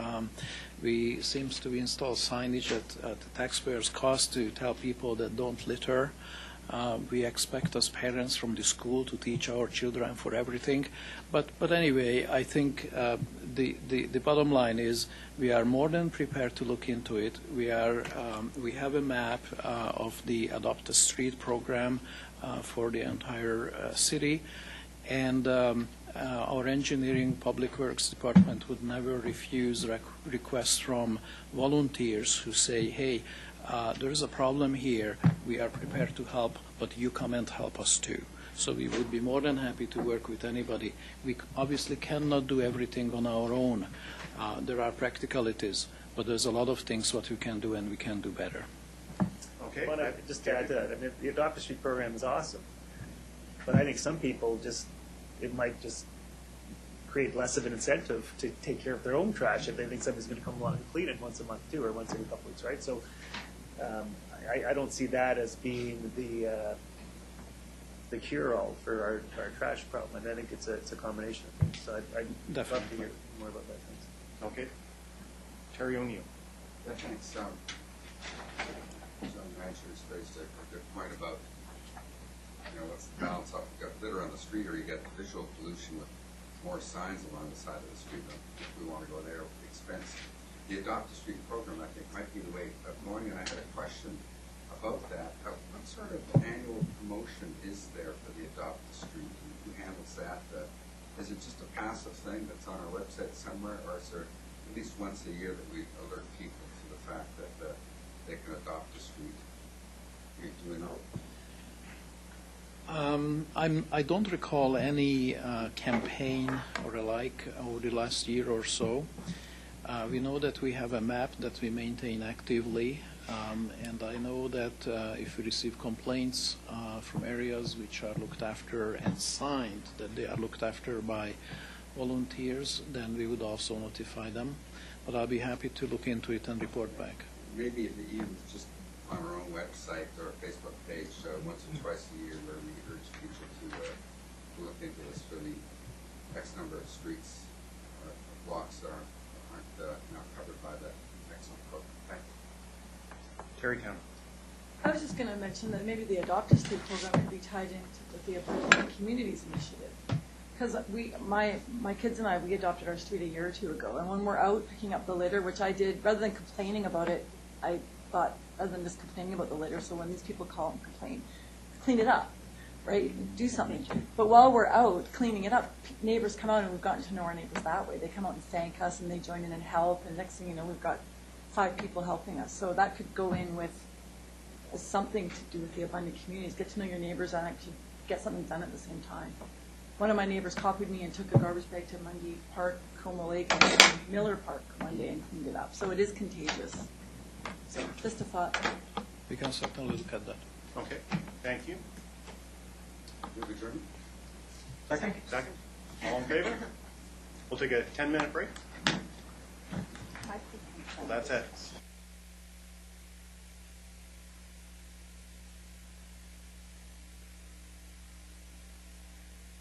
We seems to install signage at the taxpayers' cost to tell people that don't litter. We expect as parents from the school to teach our children for everything. But anyway, I think the bottom line is we are more than prepared to look into it. We have a map of the Adopt a Street program for the entire city, and our engineering public works department would never refuse requests from volunteers who say, hey, there is a problem here, we are prepared to help, but you come and help us too. So we would be more than happy to work with anybody. We obviously cannot do everything on our own. There are practicalities, but there's a lot of things what we can do and we can do better. Okay. Well, just to add to that, I mean, the Adopt a Street program is awesome, but I think some people it might just create less of an incentive to take care of their own trash if they think somebody's going to come along and clean it once a month too, or once every couple weeks, right? So I don't see that as being the cure-all for our trash problem. And I think it's a combination of things. So I'd love to hear more about that. Thanks. Okay. Terry O'Neill. Yeah, thanks. John Rancher's raised a good point about, what's the balance of you got litter on the street, or you get visual pollution with more signs along the side of the street. If we want to go there with the expense. The Adopt a Street program, I think, might be the way of going, and I had a question about that. What sort of annual promotion is there for the Adopt a Street, and who handles that? Is it just a passive thing that's on our website somewhere, or is there at least once a year that we alert people to the fact that they can adopt a street? Do we know? I don't recall any campaign or alike over the last year or so. We know that we have a map that we maintain actively, and I know that if we receive complaints from areas which are looked after and signed that they are looked after by volunteers, then we would also notify them. But I'll be happy to look into it and report back. Maybe even just on our own website or Facebook page once or twice a year, where we urge people to look into this for the X number of streets or blocks that aren't now covered by the excellent program. Thank you. Terry Town. I was just going to mention that maybe the Adopt a Street program could be tied into with the Approaching Communities initiative. Because my kids and I, we adopted our street a year or two ago, and when we're out picking up the litter, which I did, rather than complaining about it, I thought, rather than just complaining about the litter, so when these people call and complain, clean it up, right? Do something. But while we're out cleaning it up, neighbors come out, and we've gotten to know our neighbors that way. They come out and thank us, and they join in and help, and next thing you know, we've got 5 people helping us. So that could go in with as something to do with the abundant communities. Get to know your neighbors and actually get something done at the same time. One of my neighbors copied me and took a garbage bag to Mundy Park, Como Lake, and Miller Park one day and cleaned it up. So it is contagious. So just a thought. We can certainly look at that. Okay, thank you. Move adjournment? Second. Second. All in favor? We'll take a 10-minute break. Well, that's it.